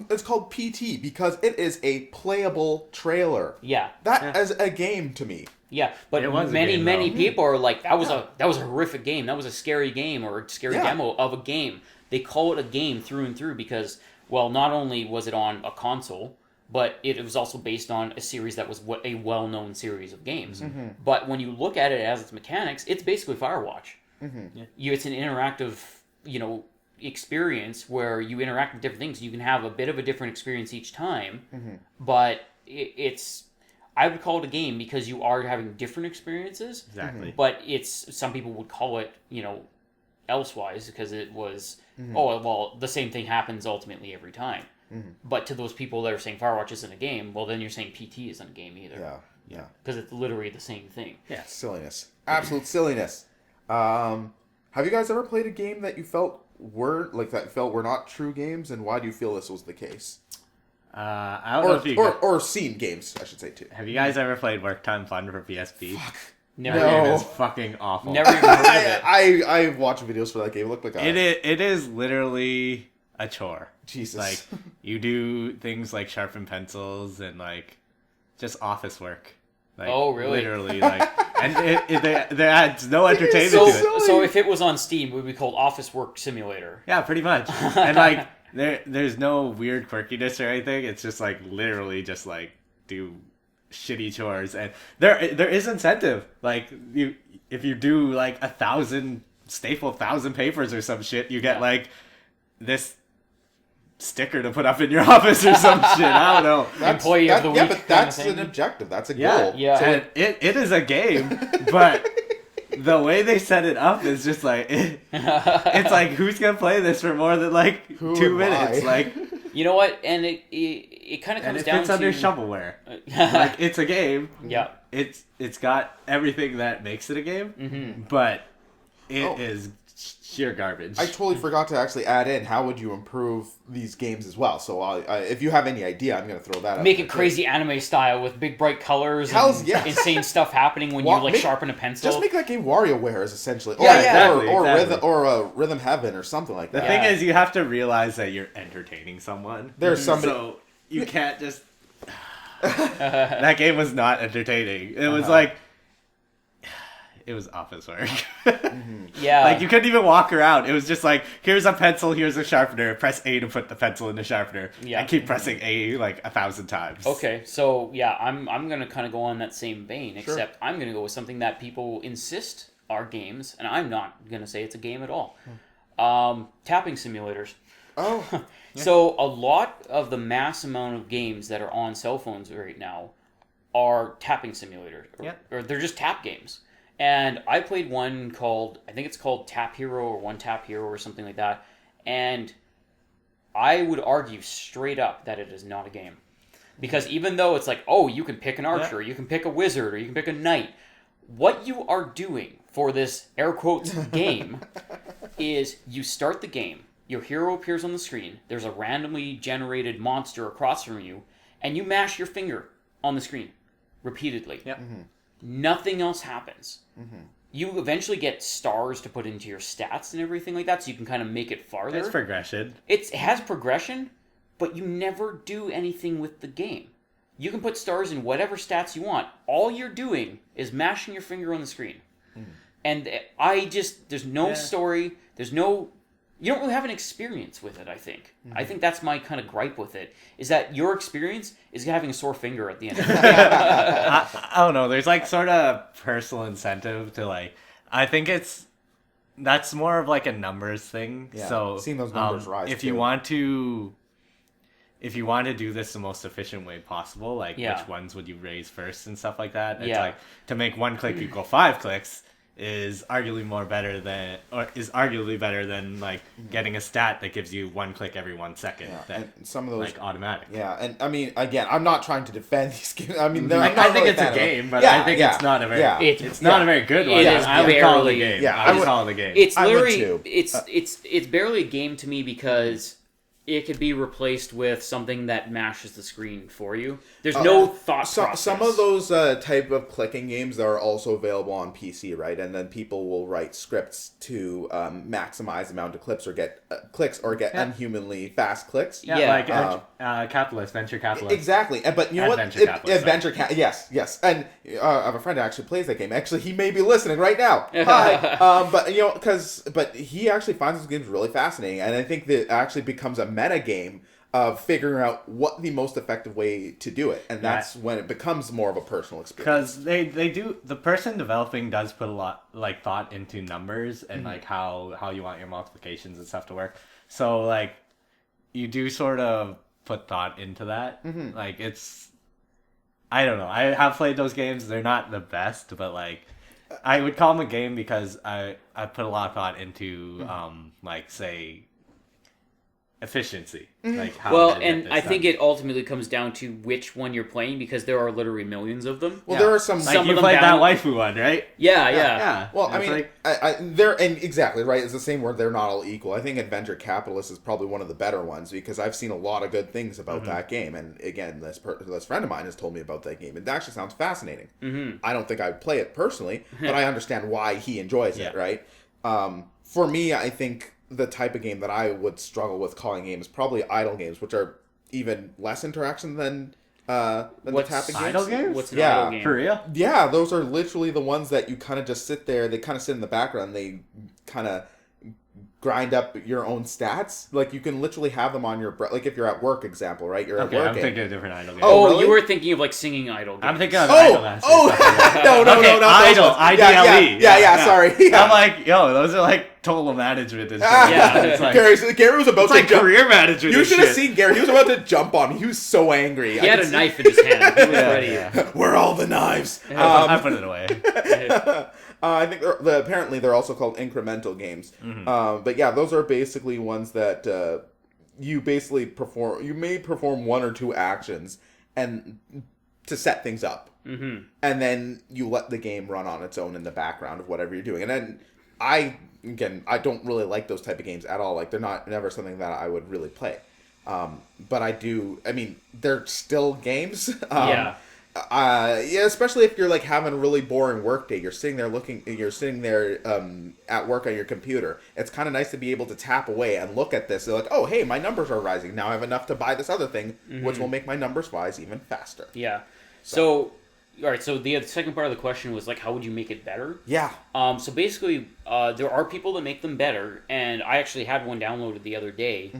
it's called PT because it is a playable trailer. Yeah. That is a game to me. Yeah, but many people are like, that was a horrific game. That was a scary game or a scary demo of a game. They call it a game through and through because, well, not only was it on a console, but it was also based on a series that was a well-known series of games. But when you look at it as its mechanics, it's basically Firewatch. It's an interactive, experience where you interact with different things. You can have a bit of a different experience each time, but I would call it a game because you are having different experiences. Exactly. But some people would call it, elsewise because it was, the same thing happens ultimately every time. But to those people that are saying Firewatch isn't a game, well, then you're saying PT isn't a game either. Yeah. Because it's literally the same thing. Yeah. Silliness. Absolute silliness. Have you guys ever played a game that you felt were not true games, and why do you feel this was the case? I don't know if or seen games, I should say too. Have you guys ever played Work Time Fun for PSP? Fuck. Never. That game is fucking awful. Never even heard of it. I watched videos for that game. It looked like it is literally a chore. Jesus. Like, you do things like sharpen pencils and, like, just office work. Like, oh, really? Literally, like, and there adds no entertainment to it. So if it was on Steam, it would be called Office Work Simulator. Yeah, pretty much. And, like, there's no weird quirkiness or anything. It's just, like, literally just, like, do shitty chores. And there is incentive. Like, if you do, like, 1,000 papers or some shit, you get, like, this sticker to put up in your office or some shit. I don't know. Employee of the week. Yeah, but that's an objective. That's a goal. Yeah. So it is a game, but the way they set it up is just like it's like, who's gonna play this for more than like 2 minutes? Like, you know what? And it kind of comes down to, fits under shovelware. Like, it's a game. Yeah. It's got everything that makes it a game, but it is sheer garbage. I totally forgot to actually add in, how would you improve these games as well? So if you have any idea, I'm going to throw that out. Make it crazy anime style with big bright colors and insane stuff happening when you sharpen a pencil. Just make that game WarioWare is essentially. Exactly. Or Rhythm Heaven or something like that. The thing is, you have to realize that you're entertaining someone. There's somebody... So you can't just... That game was not entertaining. It was like... it was office work. Yeah. Like, you couldn't even walk around. It was just like, here's a pencil, here's a sharpener. Press A to put the pencil in the sharpener. Yeah. And keep pressing A like 1,000 times. Okay, so yeah, I'm going to kind of go on that same vein, except I'm going to go with something that people insist are games, and I'm not going to say it's a game at all. Tapping simulators. Oh. So a lot of the mass amount of games that are on cell phones right now are tapping simulators, or they're just tap games. And I played one called, I think it's called Tap Hero or One Tap Hero or something like that, and I would argue straight up that it is not a game. Because even though it's like, oh, you can pick an archer, you can pick a wizard, or you can pick a knight, what you are doing for this air quotes game is you start the game, your hero appears on the screen, there's a randomly generated monster across from you, and you mash your finger on the screen repeatedly. Yep. Nothing else happens. You eventually get stars to put into your stats and everything like that, so you can kind of make it farther. It's progression. It has progression, but you never do anything with the game. You can put stars in whatever stats you want. All you're doing is mashing your finger on the screen. And there's no story, you don't really have an experience with it, I think. I think that's my kind of gripe with it, is that your experience is having a sore finger at the end of the game. I don't know. There's like sort of personal incentive to like. I think that's more of like a numbers thing. Yeah, So seeing those numbers rise. If you want to do this the most efficient way possible, like which ones would you raise first and stuff like that. It's like to make 1 click equal 5 clicks is arguably better than like getting a stat that gives you 1 click every 1 second. Yeah, That, and some of those like automatic. Yeah, and I mean, again, I'm not trying to defend these games. I mean, I think it's a game, but I think it's not a very it's not a very good one. It is I would call it a barely- game. Yeah, I would call it a game. It's I would literally too. it's barely a game to me because it could be replaced with something that mashes the screen for you. There's no thought process. Some of those type of clicking games are also available on PC, right? And then people will write scripts to maximize the amount of clips or get clicks or get unhumanly fast clicks. Yeah, like venture capitalist. Exactly, but you know what? Adventure capitalist, Yes. And I have a friend who actually plays that game. Actually, he may be listening right now. Hi. But you know, but he actually finds those games really fascinating, and I think that it actually becomes a meta game of figuring out what the most effective way to do it, and that's when it becomes more of a personal experience. Because they do, the person developing does put a lot like thought into numbers and like how you want your multiplications and stuff to work. So like you do sort of put thought into that. Like it's, I don't know. I have played those games. They're not the best, but like I would call them a game because I put a lot of thought into like say efficiency. Like how and I think it ultimately comes down to which one you're playing, because there are literally millions of them. Well, there are some. Like you played that waifu one, right? Yeah. Well, I mean, they're and exactly right. It's the same word. They're not all equal. I think Adventure Capitalist is probably one of the better ones because I've seen a lot of good things about that game. And again, this friend of mine has told me about that game. It actually sounds fascinating. I don't think I'd play it personally, but I understand why he enjoys it. Right? For me, I think the type of game that I would struggle with calling game is probably idle games, which are even less interaction than the tapping games. Idle games? What's an idle game? For real? Yeah, those are literally the ones that you kind of just sit there. They kind of sit in the background. They kind of grind up your own stats. Like you can literally have them on your like if you're at work, example, right? You're at work. I'm thinking of a different idle game. Oh, really? you were thinking of like singing idle games. I'm thinking of idle games. No, Okay, not idle, those ones. IDLE. Yeah, sorry. Yeah. I'm like, yo, those are like total management. And shit. Yeah. It's like, Gary was about it's to like jump. career management. You and should have shit. seen Gary. He was about to jump on me. He was so angry. He had a knife in his hand. He was ready. Where are all the knives? I put it away. I think apparently they're also called incremental games. But yeah, those are basically ones that you basically perform. You may perform 1 or 2 actions and to set things up, and then you let the game run on its own in the background of whatever you're doing. And then I don't really like those type of games at all. Like they're never something that I would really play. But I do. I mean, they're still games. Especially if you're like having a really boring work day, you're sitting there at work on your computer. It's kind of nice to be able to tap away and look at this. They're like, oh, hey, my numbers are rising. Now I have enough to buy this other thing, which will make my numbers rise even faster. Yeah. So all right. So the second part of the question was like, how would you make it better? Yeah. So basically, there are people that make them better, and I actually had one downloaded the other day.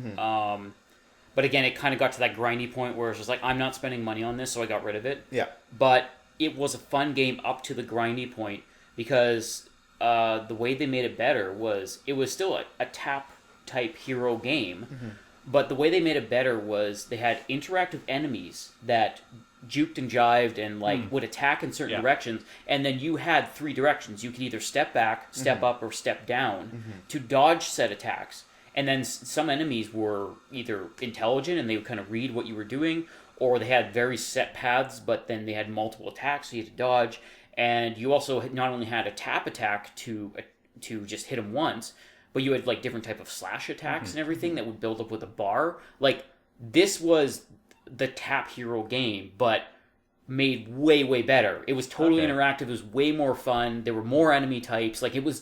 But again, it kind of got to that grindy point where it's just like, I'm not spending money on this, so I got rid of it. Yeah. But it was a fun game up to the grindy point because the way they made it better was it was still a tap type hero game, but the way they made it better was they had interactive enemies that juked and jived and would attack in certain directions, and then you had 3 directions. You could either step back, step up, or step down to dodge said attacks. And then some enemies were either intelligent and they would kind of read what you were doing, or they had very set paths, but then they had multiple attacks, so you had to dodge. And you also not only had a tap attack to just hit them once, but you had like different type of slash attacks and everything that would build up with a bar. Like, this was the tap hero game, but made way, way better. It was totally interactive. It was way more fun. There were more enemy types. Like, it was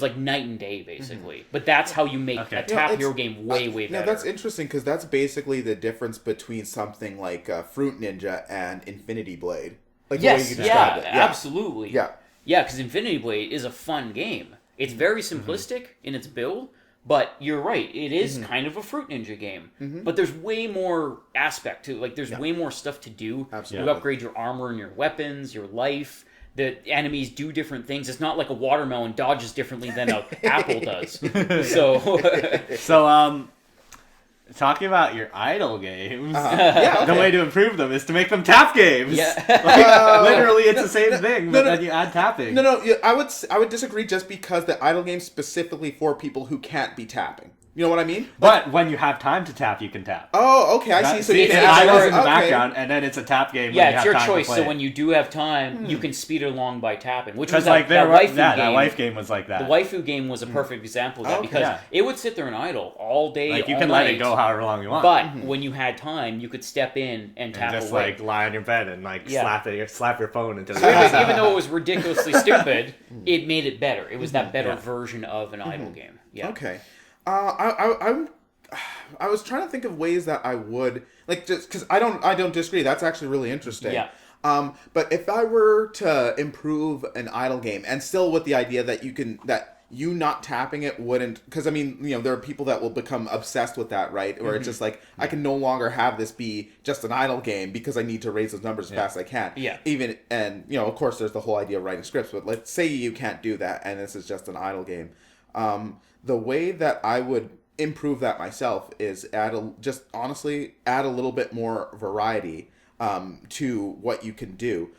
like night and day, basically. But that's how you make a tap hero game way, way better. Now, that's interesting, because that's basically the difference between something like Fruit Ninja and Infinity Blade. Like the way you described it. Yeah, absolutely. Yeah. Yeah, because Infinity Blade is a fun game. It's very simplistic in its build, but you're right. It is kind of a Fruit Ninja game. But there's way more aspect to it. Like, there's way more stuff to do. Absolutely. You upgrade your armor and your weapons, your life. The enemies do different things. It's not like a watermelon dodges differently than an apple does. So, talking about your idle games, the way to improve them is to make them tap games. Yeah. Literally, it's the same thing, but then you add tapping. No, I would disagree, just because the idle game's specifically for people who can't be tapping. You know what I mean? But when you have time to tap, you can tap. Oh, okay, I see. So you it's can idles in the background, and then it's a tap game. Yeah, when you it's have your time choice. To play So it. when you do have time, you can speed it along by tapping. Which was like that waifu game. that wife game was like that. The waifu game was a perfect example of that, because it would sit there and idle all day, like, you all can night, let it go however long you want. But when you had time, you could step in and tap just away. like lie on your bed and like slap your phone until. So even though it was ridiculously stupid, it made it better. It was that better version of an idle game. Yeah. Okay. I was trying to think of ways that I would, like, just because I don't disagree. That's actually really interesting. Yeah. But if I were to improve an idle game, and still with the idea that you not tapping it wouldn't, because I mean, there are people that will become obsessed with that, right? Where it's just like, I can no longer have this be just an idle game because I need to raise those numbers as fast as I can. Yeah. And of course, there's the whole idea of writing scripts, but let's say you can't do that, and this is just an idle game. The way that I would improve that myself is add a little bit more variety to what you can do.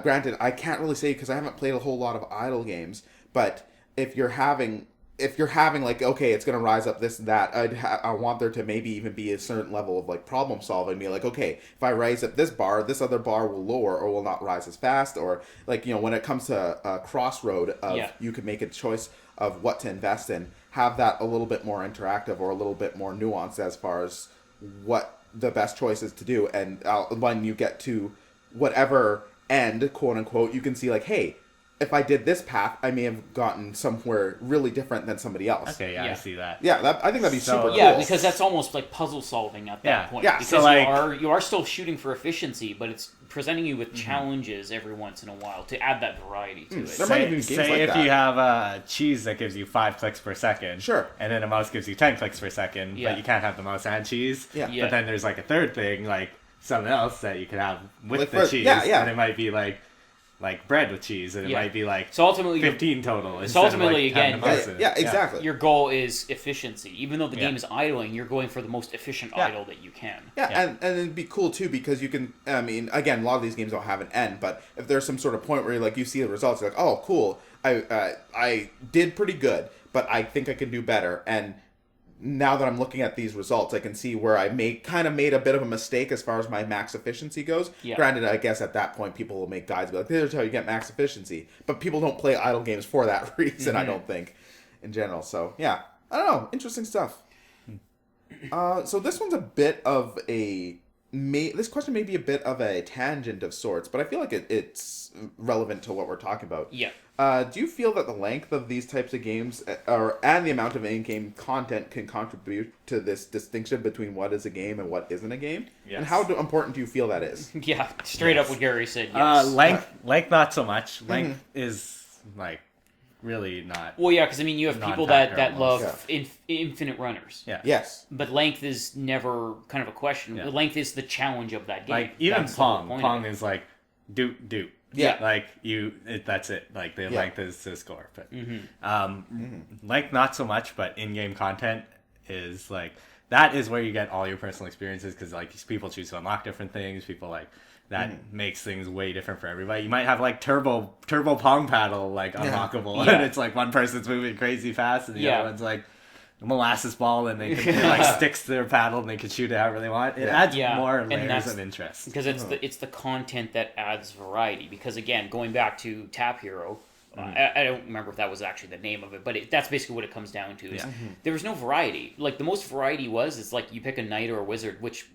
Granted, I can't really say, because I haven't played a whole lot of idle games, but if you're having like, okay, it's going to rise up this and that, I want there to maybe even be a certain level of like problem solving. Be like, okay, if I raise up this bar, this other bar will lower or will not rise as fast. Or like, when it comes to a crossroad of you can make a choice of what to invest in, have that a little bit more interactive or a little bit more nuanced as far as what the best choice is to do. And when you get to whatever end, quote unquote, you can see like, hey, if I did this path, I may have gotten somewhere really different than somebody else. Okay, I see that. Yeah, I think that'd be super cool. Yeah, because that's almost like puzzle solving at that point. Yeah, because so like, you are still shooting for efficiency, but it's presenting you with challenges every once in a while to add that variety to it. There might even be games say like if that. you have a cheese that gives you 5 clicks per second, Sure, and then a mouse gives you 10 clicks per second, but you can't have the mouse and cheese. Yeah. But then there's like a third thing, like something else that you can have with like the cheese, and it might be like bread with cheese, and it might be like so ultimately 15 total. So ultimately, again, exactly. Your goal is efficiency. Even though the game is idling, you're going for the most efficient idle that you can. And it'd be cool too, because you can. I mean, again, a lot of these games don't have an end, but if there's some sort of point where you see the results, you're like, oh, cool, I did pretty good, but I think I can do better. And now that I'm looking at these results, I can see where I made a bit of a mistake as far as my max efficiency goes. Yeah. Granted, I guess at that point people will make guides be like, "Here's how you get max efficiency," but people don't play idle games for that reason. I don't think, in general. So yeah, I don't know. Interesting stuff. So this one's a bit of a this question may be a bit of a tangent of sorts, but I feel like it's relevant to what we're talking about. Yeah. Do you feel that the length of these types of games and the amount of in-game content can contribute to this distinction between what is a game and what isn't a game? Yes. And how important do you feel that is? Yeah, straight up what Gary said. Yes. Length not so much. Length is like really not. Well, yeah, because I mean, you have people that love infinite runners. Yeah. Yes. But length is never kind of a question. Yeah. The length is the challenge of that game. Like even That's the whole Pong. point Pong of it. is like do. Yeah. Like that's it. Like the length is the score. But Mm-hmm. length not so much. But in-game content is like that is where you get all your personal experiences because like people choose to unlock different things. People like that makes things way different for everybody. You might have like turbo Pong paddle like unlockable, and it's like one person's moving crazy fast, and the other one's like molasses ball, and they can, it like sticks to their paddle, and they can shoot it however they want. It adds more layers of interest because it's the content that adds variety. Because again, going back to Tap Hero. I don't remember if that was actually the name of it, but that's basically what it comes down to. Is there was no variety. Like the most variety it's like you pick a knight or a wizard, which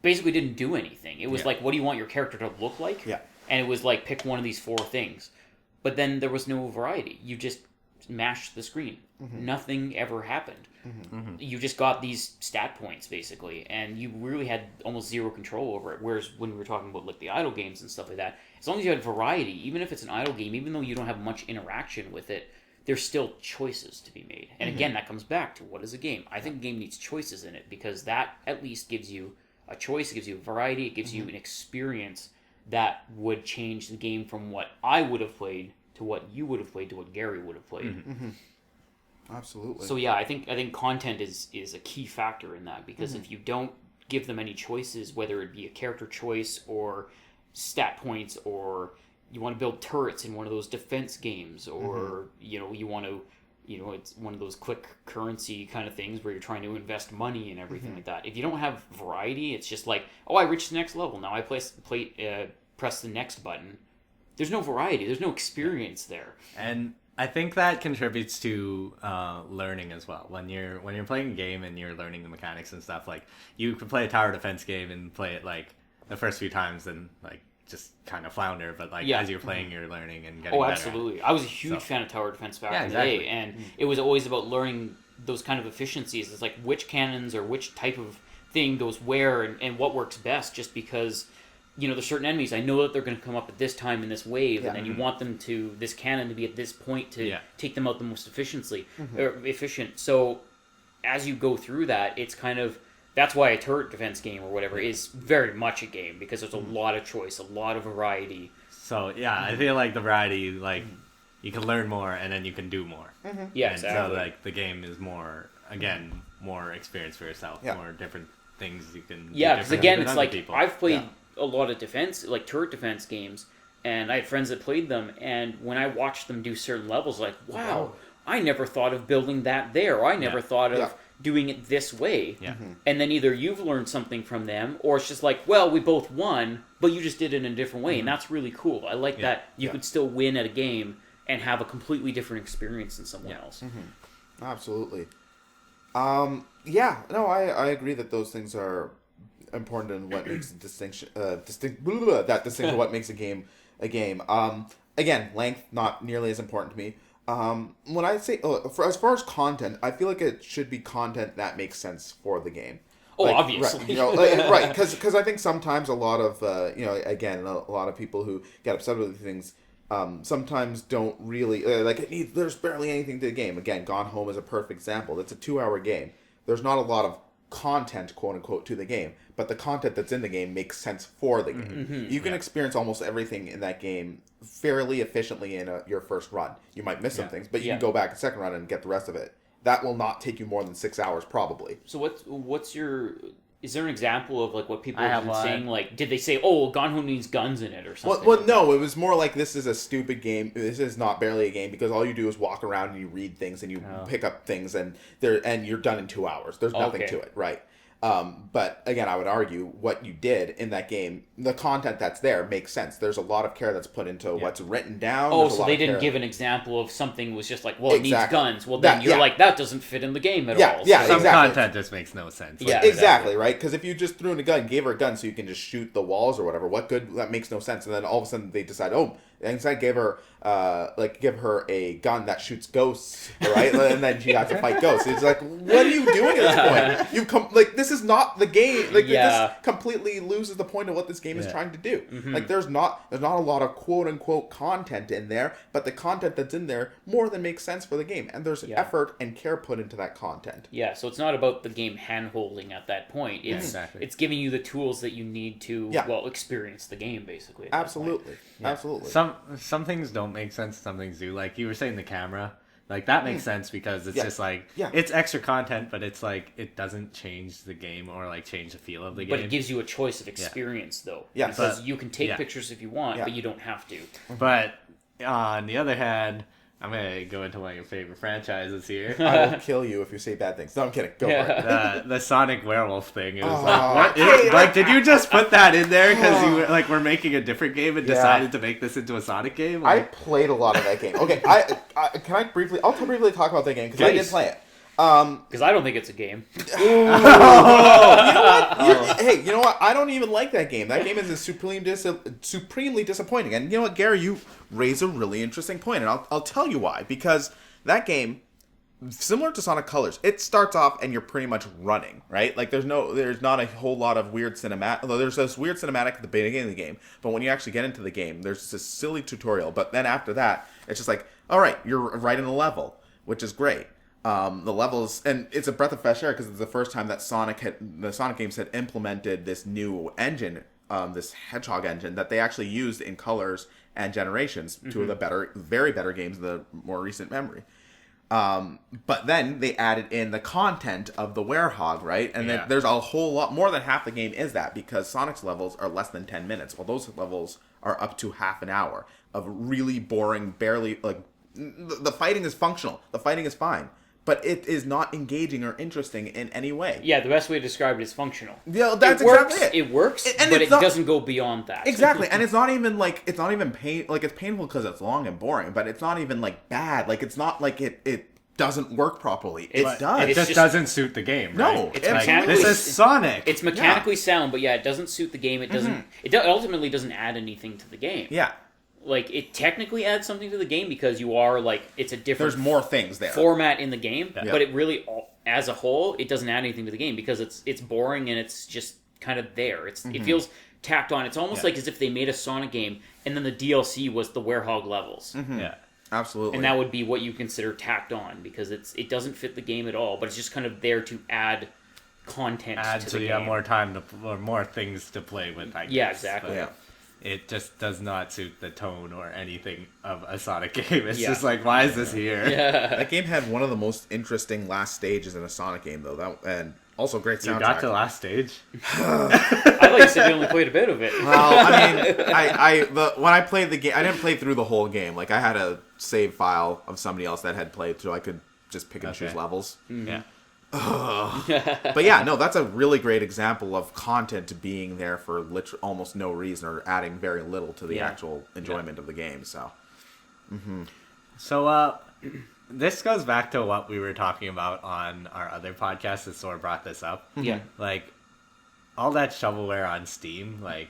basically didn't do anything. It was like, what do you want your character to look like? Yeah. And it was like, pick one of these 4 things. But then there was no variety. You just mashed the screen. Nothing ever happened. You just got these stat points, basically, and you really had almost zero control over it. Whereas when we were talking about like the idle games and stuff like that, as long as you had variety, even if it's an idle game, even though you don't have much interaction with it, there's still choices to be made. And again, that comes back to what is a game. I think a game needs choices in it because that at least gives you a choice, it gives you a variety, it gives you an experience that would change the game from what I would have played to what you would have played to what Gary would have played. Absolutely. So yeah, I think content is a key factor in that because if you don't give them any choices, whether it be a character choice or stat points, or you want to build turrets in one of those defense games, or you want to it's one of those click currency kind of things where you're trying to invest money and everything like that. If you don't have variety, it's just like, oh, I reached the next level. Now I press the next button. There's no variety. There's no experience there. And I think that contributes to learning as well. When you're playing a game and you're learning the mechanics and stuff, like you could play a tower defense game and play it like the first few times and like just kind of flounder, but like as you're playing, you're learning and getting better. Absolutely. I was a huge fan of tower defense back in the day, and it was always about learning those kind of efficiencies. It's like which cannons or which type of thing goes where and what works best, just because there's certain enemies I know that they're going to come up at this time in this wave, and then you want them to this cannon to be at this point to take them out the most efficient. So as you go through that, it's kind of that's why a turret defense game or whatever is very much a game, because there's a lot of choice, a lot of variety. So yeah, I feel like the variety, like you can learn more and then you can do more. Yeah, and exactly. so like the game is more experience for yourself, more different things you can. Yeah, because again, it's like people. I've played a lot of defense, like turret defense games, and I had friends that played them, and when I watched them do certain levels, like, wow, I never thought of building that there, or I never thought of doing it this way. Yeah. And then either you've learned something from them, or it's just like, well, we both won, but you just did it in a different way, and that's really cool. I like that you could still win at a game and have a completely different experience than someone else. Absolutely. I agree that those things are important in what makes a distinction. That distinction what makes a game a game. Again, length not nearly as important to me. When I say as far as content, I feel like it should be content that makes sense for the game. Oh, obviously, right? Because I think sometimes a lot of a lot of people who get upset with things sometimes don't really there's barely anything to the game. Again, Gone Home is a perfect example. It's a 2-hour game. There's not a lot of content, quote unquote, to the game, but the content that's in the game makes sense for the game. You can experience almost everything in that game fairly efficiently in your first run. You might miss some things, but you can go back a second run and get the rest of it. That will not take you more than 6 hours, probably. So what's your? Is there an example of like what people have been saying? Like, did they say, "Oh, Gone Home needs guns in it" or something? Well, no. It was more like, this is a stupid game. This is not barely a game, because all you do is walk around and you read things and you pick up things and you're done in 2 hours. There's nothing to it, right? But again, I would argue what you did in that game, the content that's there makes sense. There's a lot of care that's put into what's written down. Oh, so they didn't give an example of something was just like, well, it needs Exactly. guns. Well, then you're like, that doesn't fit in the game at all. Yeah, Some exactly. content just makes no sense. Yeah, exactly, right? Because if you just threw in a gun, gave her a gun so you can just shoot the walls or whatever, what good? That makes no sense. And then all of a sudden they decide, instead give her a gun that shoots ghosts, right? And then she has to fight ghosts. It's like, what are you doing at this point? You've come this is not the game. Like this completely loses the point of what this game is trying to do. Mm-hmm. Like there's not a lot of quote unquote content in there, but the content that's in there more than makes sense for the game, and there's effort and care put into that content. Yeah, so it's not about the game hand-holding at that point. It's giving you the tools that you need to experience the game, basically. Absolutely. Some things don't make sense, some things do. Like you were saying, the camera, like that makes sense because it's just like it's extra content, but it's like it doesn't change the game or like change the feel of the game. But it gives you a choice of experience, though. Yeah, because you can take pictures if you want, but you don't have to. But on the other hand, I'm gonna go into one of your favorite franchises here. I will kill you if you say bad things. No, I'm kidding. Go for it. The Sonic werewolf thing. It was like, did you just put that in there because you we're making a different game and decided to make this into a Sonic game? I played a lot of that game. Okay, I'll briefly talk about that game because I did play it. Because I don't think it's a game. You know what? Hey, you know what? I don't even like that game. That game is supremely disappointing. And you know what, Gary? You raise a really interesting point, and I'll tell you why. Because that game, similar to Sonic Colors, it starts off and you're pretty much running, right? Like there's not a whole lot of weird cinematic. Although there's this weird cinematic at the beginning of the game, but when you actually get into the game, there's this silly tutorial. But then after that, it's just like, all right, you're right in the level, which is great. The levels, and it's a breath of fresh air because it's the first time that the Sonic games had implemented this new engine, this Hedgehog engine that they actually used in Colors and Generations, two of the very better games in the more recent memory. But then they added in the content of the Werehog, right? And then there's a whole lot more than half the game is that, because Sonic's levels are less than 10 minutes, while those levels are up to half an hour of really boring, barely like the fighting is functional, the fighting is fine. But it is not engaging or interesting in any way. Yeah, the best way to describe it is functional. Yeah, that's exactly it. It works, but it doesn't go beyond that. Exactly, and it's not even it's painful because it's long and boring, but it's not even like bad. Like it's not like it doesn't work properly. It does. It just doesn't suit the game, right? No, it's like, this is Sonic. It's mechanically sound, but it doesn't suit the game. It doesn't. It ultimately doesn't add anything to the game. Yeah. Like, it technically adds something to the game because you are, like, it's a different... There's more things there. ...format in the game, but it really, as a whole, it doesn't add anything to the game because it's boring and it's just kind of there. It feels tacked on. It's almost like as if they made a Sonic game and then the DLC was the Werehog levels. Yeah. Absolutely. And that would be what you consider tacked on because it doesn't fit the game at all, but it's just kind of there to add content to the game. So you have more time or more things to play with, I guess. Yeah, exactly. Yeah. It just does not suit the tone or anything of a Sonic game. It's just like, why is this here? Yeah. That game had one of the most interesting last stages in a Sonic game, though. And also great soundtrack. You got to the last stage? I thought you said you only played a bit of it. Well, I mean, when I played the game, I didn't play through the whole game. Like, I had a save file of somebody else that had played, so I could just pick and choose levels. Yeah. But yeah, no, that's a really great example of content being there for almost no reason or adding very little to the actual enjoyment of the game. So, So this goes back to what we were talking about on our other podcast that Sora brought this up. Yeah. Like, all that shovelware on Steam, like,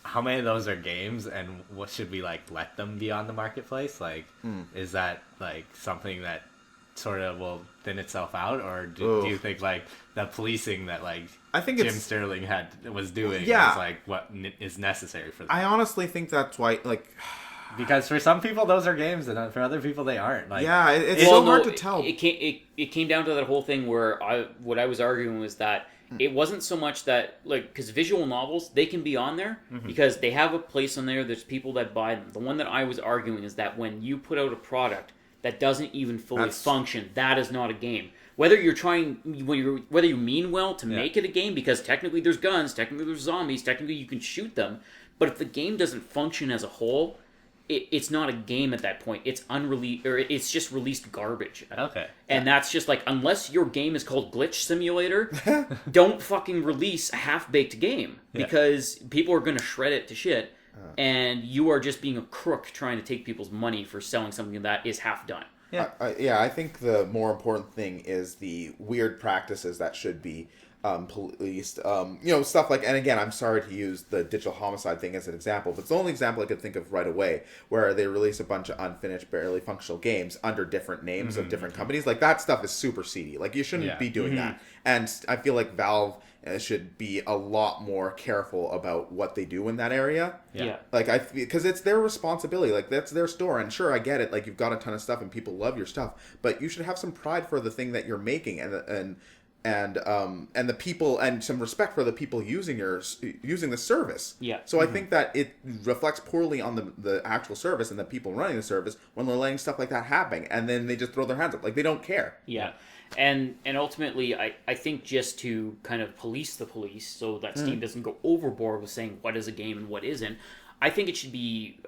how many of those are games, and what should we, like, let them be on the marketplace? Like, is that, like, something that sort of will thin itself out, or do you think like the policing that like I think Jim Sterling was doing is like what is necessary for them? I honestly think that's why, like, because for some people those are games and for other people they aren't. Like, it's so hard to tell. It came down to that whole thing where what I was arguing was that it wasn't so much that, like, because visual novels, they can be on there because they have a place on there. There's people that buy them. The one that I was arguing is that when you put out a product that doesn't even fully function, that is not a game. Whether you mean well to make it a game, because technically there's guns, technically there's zombies, technically you can shoot them, but if the game doesn't function as a whole, it's not a game at that point. It's unreleased, or it's just released garbage. Okay. And that's just like, unless your game is called Glitch Simulator, don't fucking release a half-baked game, because people are going to shred it to shit, and you are just being a crook trying to take people's money for selling something that is half done. Yeah. I think the more important thing is the weird practices that should be policed. Stuff like, and again, I'm sorry to use the digital homicide thing as an example, but it's the only example I could think of right away where they release a bunch of unfinished, barely functional games under different names of different companies. Like, that stuff is super seedy. Like, you shouldn't be doing that. And I feel like Valve should be a lot more careful about what they do in that area. Yeah. Like, because it's their responsibility. Like, that's their store. And sure, I get it. Like, you've got a ton of stuff and people love your stuff, but you should have some pride for the thing that you're making, and the people, and some respect for the people using the service. Yeah. So I think that it reflects poorly on the actual service and the people running the service when they're letting stuff like that happen, and then they just throw their hands up like they don't care. Yeah. And ultimately, I think just to kind of police the police so that Steam doesn't go overboard with saying what is a game and what isn't, I think it should be,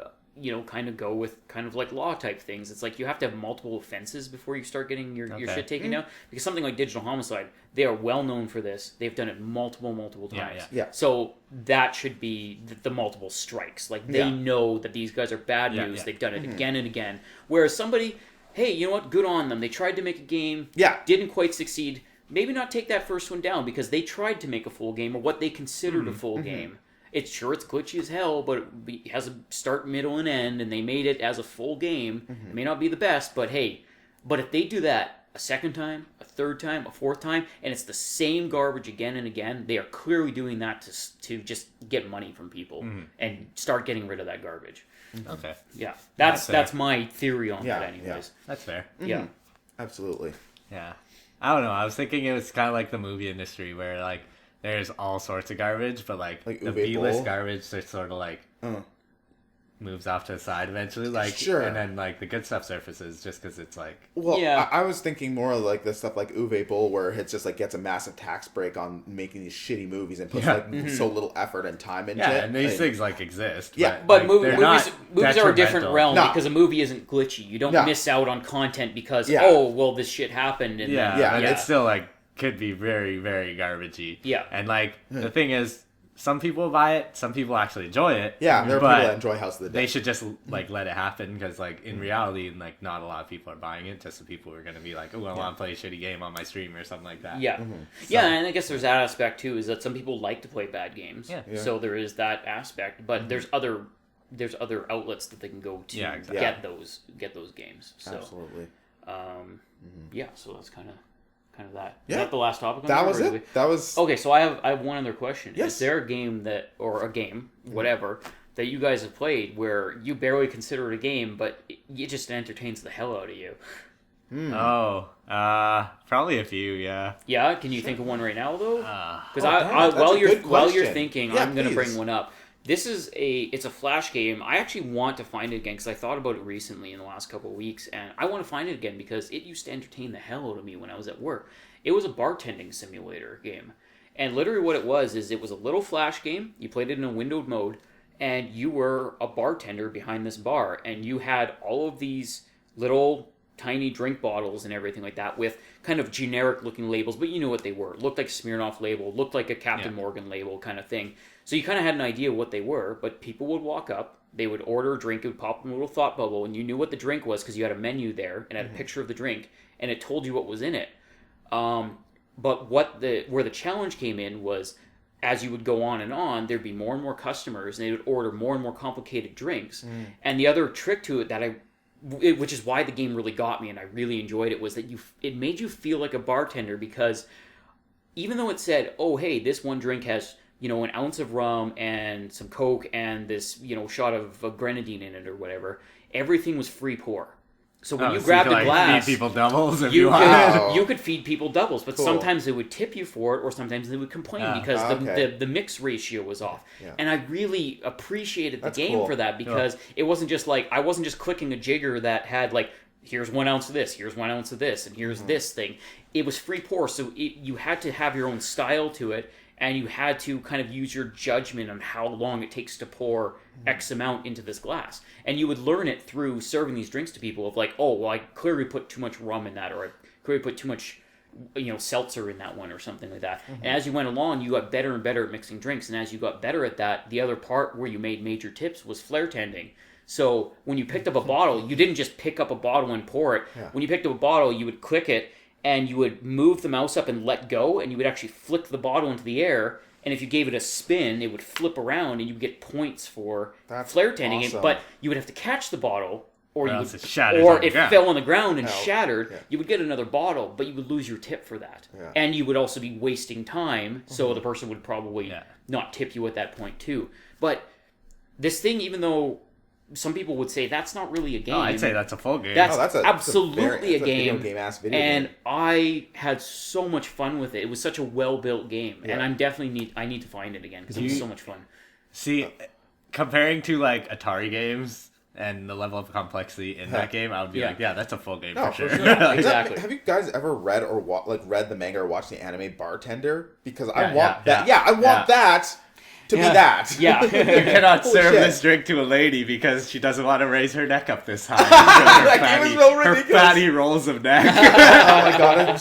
kind of go with kind of like law type things. It's like you have to have multiple offenses before you start getting your shit taken down. Because something like digital homicide, they are well known for this. They've done it multiple times. Yeah. So that should be the multiple strikes. Like, they know that these guys are bad news. Yeah. They've done it again and again. Whereas somebody, hey, you know what? Good on them. They tried to make a game. Yeah. Didn't quite succeed. Maybe not take that first one down because they tried to make a full game, or what they considered a full game. It's glitchy as hell, but it has a start, middle, and end, and they made it as a full game. It may not be the best, but hey, if they do that a second time, a third time, a fourth time, and it's the same garbage again and again, they are clearly doing that to just get money from people and start getting rid of that garbage. Okay. Yeah, That's that's my theory on Yeah, that, anyways. That's fair. Yeah. Absolutely. Yeah. I don't know. I was thinking it was kind of like the movie industry where, like, there's all sorts of garbage, but, like the Uwe B-list Boll? garbage, they're sort of, like, moves off to the side eventually. Like, Sure. And then, like, the good stuff surfaces just because it's, like... Well, Yeah. I was thinking more of like the stuff like Uwe Boll, where it's just like gets a massive tax break on making these shitty movies and puts so little effort and time into Yeah, it. and these things, like, exist. Yeah, But like, movies they're not are a different detrimental. realm No. because a movie isn't glitchy. You don't No. miss out on content because, Yeah. oh, well, this shit happened. And Yeah, then, Yeah. and it's still, like, could be very, very garbagey. Yeah. And, like, the thing is, some people buy it, some people actually enjoy it. Yeah, there are but people that enjoy House of the Dead. they should just, like, let it happen, because, like, in reality, like, not a lot of people are buying it, just the people who are going to be like, oh, I want to play a shitty game on my stream or something like that. Yeah. Yeah, and I guess there's that aspect, too, is that some people like to play bad games. Yeah. So there is that aspect. But there's other outlets that they can go to exactly. get those games. So, Absolutely. yeah, so that's kind of that. Yeah. Is that the last topic? That was it. That was Okay, so I have one other question. Yes. Is there a game whatever, that you guys have played where you barely consider it a game, but it just entertains the hell out of you? Oh, probably a few, yeah. Yeah, can you think of one right now though? Because that's while a you're good question. thinking, Yeah, I'm going to please. bring one up. This is it's a Flash game. I actually want to find it again because I thought about it recently in the last couple of weeks, and I want to find it again because it used to entertain the hell out of me when I was at work. It was a bartending simulator game, and literally what it was is it was a little Flash game. You played it in a windowed mode, and you were a bartender behind this bar, and you had all of these little tiny drink bottles and everything like that with kind of generic looking labels, but you knew what they were. It looked like a Smirnoff label, looked like a Captain Morgan label kind of thing. So you kind of had an idea what they were, but people would walk up, they would order a drink, it would pop in a little thought bubble, and you knew what the drink was because you had a menu there and had a picture of the drink, and it told you what was in it. But where the challenge came in was, as you would go on, there'd be more and more customers, and they would order more and more complicated drinks. And the other trick to it which is why the game really got me and I really enjoyed it, was that it made you feel like a bartender, because even though it said, oh, hey, this one drink has, an ounce of rum and some Coke and this, shot of grenadine in it or whatever, everything was free pour. So when you grabbed a glass, feed people doubles if you you want. Wow. you could feed people doubles, but Cool. sometimes they would tip you for it, or sometimes they would complain because okay. the mix ratio was off. Yeah. And I really appreciated the That's game cool. for that, because it wasn't just like, I wasn't just clicking a jigger that had like, here's 1 ounce of this, here's 1 ounce of this, and here's this thing. It was free pour, so you had to have your own style to it, and you had to kind of use your judgment on how long it takes to pour X amount into this glass. And you would learn it through serving these drinks to people of like, oh, well, I clearly put too much rum in that, or I clearly put too much, seltzer in that one, or something like that. And as you went along, you got better and better at mixing drinks. And as you got better at that, the other part where you made major tips was flare tending. So when you picked up a bottle, you didn't just pick up a bottle and pour it. Yeah. When you picked up a bottle, you would click it, and you would move the mouse up and let go, and you would actually flick the bottle into the air, and if you gave it a spin, it would flip around, and you would get points for flare tending it, but you would have to catch the bottle, or Or it fell fell on the ground and Help. shattered. Yeah. You would get another bottle, but you would lose your tip for that. Yeah. And you would also be wasting time, so the person would probably Yeah. not tip you at that point too. But this thing, even though some people would say that's not really a game. Oh, I'd say that's a full game. That's Oh, absolutely a video game. game-ass video And game. I had so much fun with it. It was such a well-built game, and Yeah. I'm definitely I need to find it again because it was so much fun. See, comparing to like Atari games and the level of complexity in that game, I would be Yeah. like, yeah, that's a full game No, for sure. for sure. Like, Exactly. Have you guys ever read or read the manga or watched the anime Bartender? Because I Yeah, want yeah, that. yeah. Yeah, I want that to be Yeah. that. Yeah. You cannot Holy serve shit. this drink to a lady because she doesn't want to raise her neck up this high. That game is so her ridiculous. fatty rolls of neck. Oh my god, the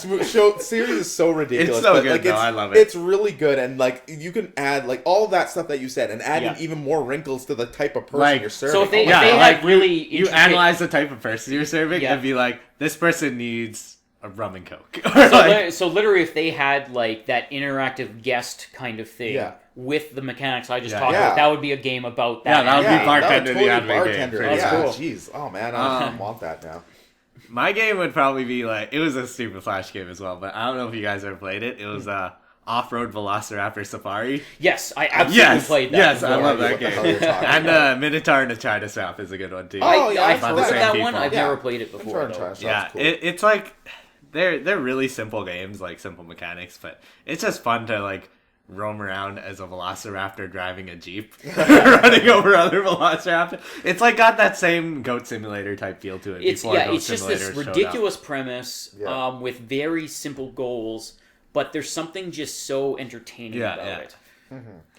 series is so ridiculous. It's so but, good, like, though. it's, I love it. It's really good, and like you can add like all that stuff that you said, and add in Yeah. even more wrinkles to the type of person Like, you're serving. So if they, Oh my Yeah, if they God. like, had really you intricate- analyze the type of person you're serving Yeah. and be like, this person needs a rum and coke. Or So, like, so literally, if they had like that interactive guest kind of thing Yeah. with the mechanics I just Yeah. talked Yeah. about, that would be a game about that. Yeah, that would be yeah, Bartender, that the would anime game. Bartender. Pretty Yeah, cool. jeez. Oh man, I want that now. my game would probably be like, it was a stupid Flash game as well, but I don't know if you guys ever played it. It was Off-Road Velociraptor Safari. Yes, I absolutely played that. Yes, I before. love What that the hell game. you're talking And about. Minotaur in the China South is a good one too. Oh, yeah, I've about heard the of same that people. one. I've Yeah. never played it before. I'm though. trying to Yeah, cool. it's like they're really simple games, like simple mechanics, but it's just fun to like roam around as a velociraptor driving a jeep, running over other velociraptors. It's like got that same Goat Simulator type feel to it. It's before Goat it's just this Simulator showed up. ridiculous premise Yeah. with very simple goals, but there's something just so entertaining Yeah, about yeah. it.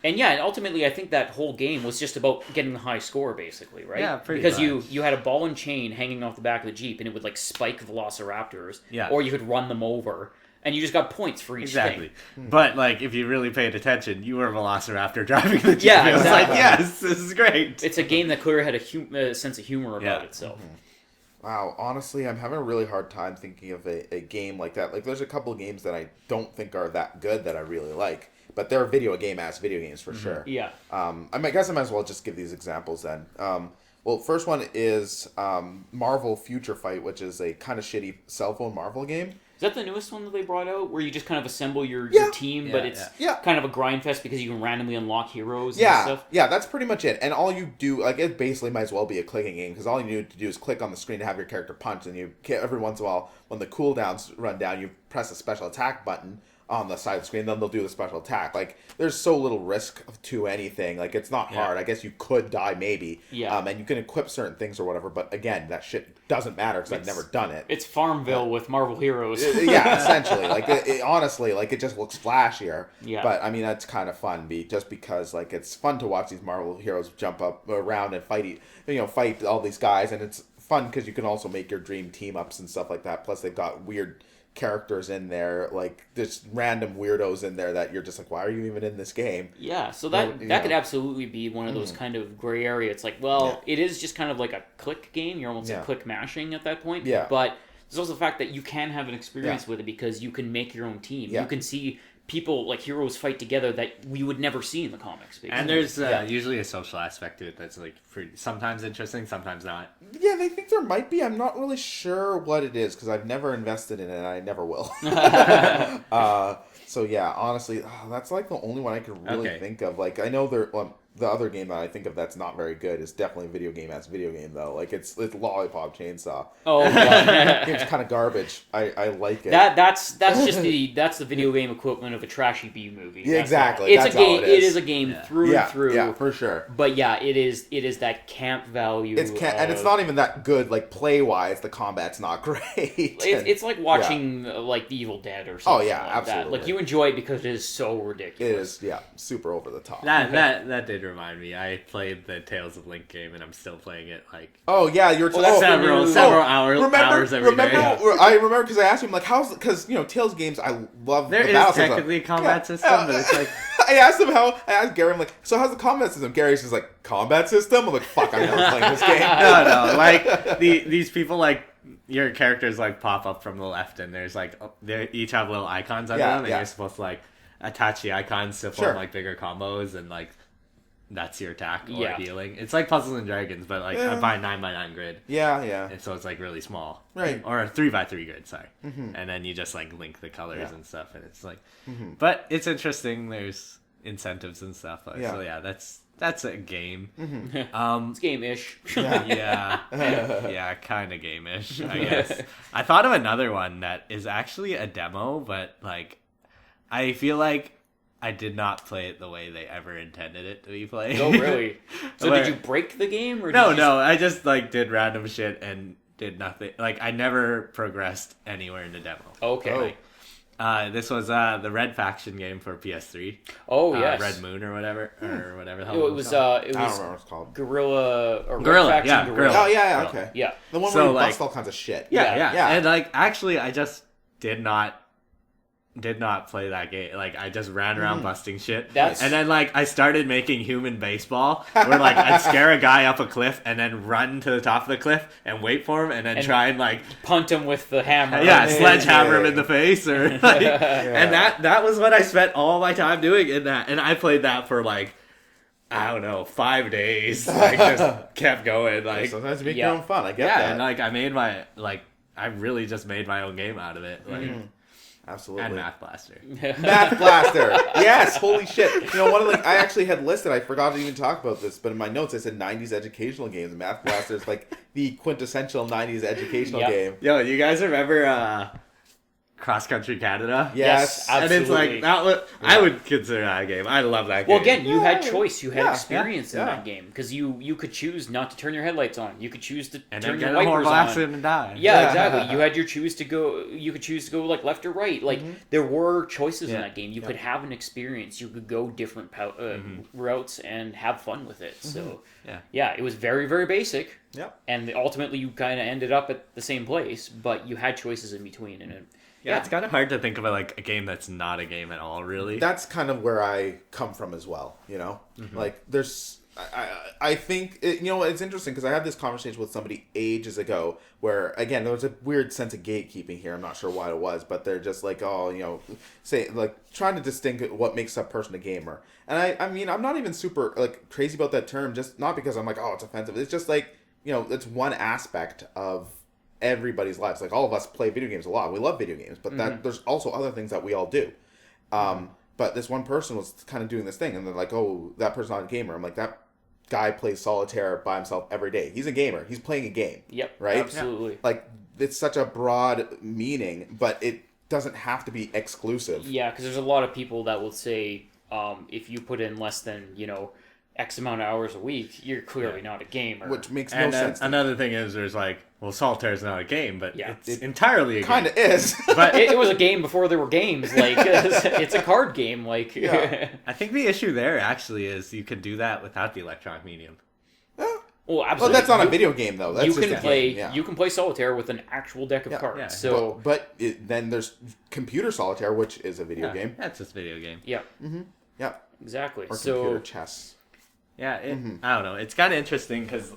And yeah, and ultimately, I think that whole game was just about getting the high score, basically, right? Yeah, pretty because much. you had a ball and chain hanging off the back of the jeep, and it would like spike velociraptors, Yeah. or you could run them over, and you just got points for each Exactly. thing. But like if you really paid attention, you were a velociraptor driving the jeep. Yeah, It was exactly. like, yes, this is great. It's a game that clearly had a sense of humor about Yeah. itself. Wow, honestly, I'm having a really hard time thinking of a game like that. Like, there's a couple of games that I don't think are that good that I really like, but they're video games for sure. Yeah. I guess I might as well just give these examples then. Well, first one is Marvel Future Fight, which is a kind of shitty cell phone Marvel game. Is that the newest one that they brought out, where you just kind of assemble your Yeah. team, but Yeah, it's yeah. kind of a grind fest because you can randomly unlock heroes and Yeah, stuff? yeah, that's pretty much it. And all you do, like, it basically might as well be a clicking game, because all you need to do is click on the screen to have your character punch, and you every once in a while, when the cooldowns run down, you press a special attack button on the side of the screen, then they'll do the special attack. Like, there's so little risk to anything. Like, it's not Yeah. hard. I guess you could die, maybe. Yeah. And you can equip certain things or whatever, but again, that shit doesn't matter, because I've never done it. It's Farmville with Marvel heroes. Yeah, essentially. Like, honestly, like, it just looks flashier. Yeah. But, I mean, that's kind of fun, just because, like, it's fun to watch these Marvel heroes jump up around and fight all these guys, and it's fun because you can also make your dream team-ups and stuff like that. Plus, they've got weird characters in there, like, just random weirdos in there that you're just like, why are you even in this game? Yeah, so that Yeah. could absolutely be one of those kind of gray area. It's like, well, it is just kind of like a click game. You're almost Yeah. like click mashing at that point. Yeah. But there's also the fact that you can have an experience Yeah. with it because you can make your own team. Yeah. You can see people, like heroes, fight together that we would never see in the comics. Basically. And there's Yeah. usually a social aspect to it that's like sometimes interesting, sometimes not. Yeah, they think there might be. I'm not really sure what it is because I've never invested in it and I never will. So yeah, honestly, that's like the only one I could really Okay. think of. Like, I know there. Well, the other game that I think of that's not very good is definitely a video game as a video game though. Like it's Lollipop Chainsaw. Oh, yeah. It's kind of garbage. I like it. That's just the video game equivalent of a trashy B movie. Yeah, That's exactly. It's That's a game. all it is. It is a game through yeah, and through. Yeah, for sure. But yeah, it is that camp value. And it's not even that good. Like play wise, the combat's not great. It's like watching like The Evil Dead or something. Oh, yeah, like absolutely. That. Like you enjoy it because it is so It ridiculous. is, super over the top. That did remind me. I played the Tales of Link game, and I'm still playing it. Like Oh yeah, you're several hours every day. I remember because I asked him like, "How's?" Because Tales games, I love. There the is battle system. technically a combat system, but it's like I asked Gary, I'm like, "So how's the combat system?" Gary's just like, "Combat system?" I'm like, "Fuck, I'm never playing this game." no, like these people like. Your characters like pop up from the left, and there's like they each have little icons under them, and you're supposed to like attach the icons to form like bigger combos, and like that's your attack or healing. It's like Puzzles and Dragons, but like a by 9x9 grid. Yeah. And so it's like really small, right? Or a 3x3 grid, sorry. Mm-hmm. And then you just like link the colors and stuff, and it's like, but it's interesting. There's incentives and stuff. So yeah, that's a game. It's game-ish. Yeah, kind of game-ish, I guess. I thought of another one that is actually a demo, but like, I feel like I did not play it the way they ever intended it to be played. Oh, really? So did you break the game? Or No, I just like did random shit and did nothing. Like, I never progressed anywhere in the demo. Okay. This was the Red Faction game for PS3. Oh, yes. Red Moon or whatever the hell It was I don't remember what it's called. Guerrilla or Guerrilla, Red Faction Guerrilla. Oh yeah, okay. Yeah. The one So, where you like- bust all kinds of shit. Yeah. And like, actually, I just did not play that game. Like, I just ran around busting shit. And then like I started making human baseball, where like I'd scare a guy up a cliff and then run to the top of the cliff and wait for him and then try and like punt him with the hammer. sledgehammer him in the face or like, and that was what I spent all my time doing in that. And I played that for like, I don't know, 5 days. Like just kept going. Like Sometimes you make your own fun. I get that. and like I made I really just made my own game out of it. Like. Absolutely. And Math Blaster. Math Blaster. Yes, holy shit. One of I actually had listed, I forgot to even talk about this, but in my notes I said 90s educational games. Math Blaster is like the quintessential 90s educational game. Yo, you guys remember Cross Country Canada? Yes, absolutely. And it's like, that was, I would consider that a game. I love that game. Well, again, you had choice. You had experience in yeah. that game because you could choose not to turn your headlights on. You could choose to and turn then your get a wipers horrible on. accident and die. Yeah, exactly. You had your choose to go. You could choose to go like left or right. Like there were choices in that game. You could have an experience. You could go different routes and have fun with it. So yeah, it was very very basic. Yep. And ultimately, you kind of ended up at the same place, but you had choices in between, and Yeah, it's kind of hard to think of like a game that's not a game at all, really. That's kind of where I come from as well, Like, there's... I think... it's interesting, because I had this conversation with somebody ages ago, where, again, there was a weird sense of gatekeeping here. I'm not sure why it was, but they're just like, trying to distinguish what makes a person a gamer. And I mean, I'm not even super, crazy about that term, just not because I'm like, oh, it's offensive. It's just like, it's one aspect of everybody's lives. Like, all of us play video games a lot. We love video games, but there's also other things that we all do. But this one person was kind of doing this thing, and they're like, oh, that person's not a gamer. I'm like, that guy plays solitaire by himself every day. He's a gamer. He's playing a game. Yep. Right? Absolutely. Like, it's such a broad meaning, but it doesn't have to be exclusive. Yeah, because there's a lot of people that will say, if you put in less than, X amount of hours a week, you're clearly not a gamer. Which makes no sense. Another thing is, there's like, well, solitaire is not a game, but it's entirely a game. Kind of is. But it was a game before there were games. Like, it's a card game. Like, I think the issue there actually is you could do that without the electronic medium. Well, absolutely. Well, that's not a video game though. That's you just can a play. game. Yeah. You can play solitaire with an actual deck of cards. Yeah. So, then there's computer solitaire, which is a video game. That's just a video game. yeah, Yeah. exactly. Or So computer chess. Yeah, I don't know. It's kind of interesting because.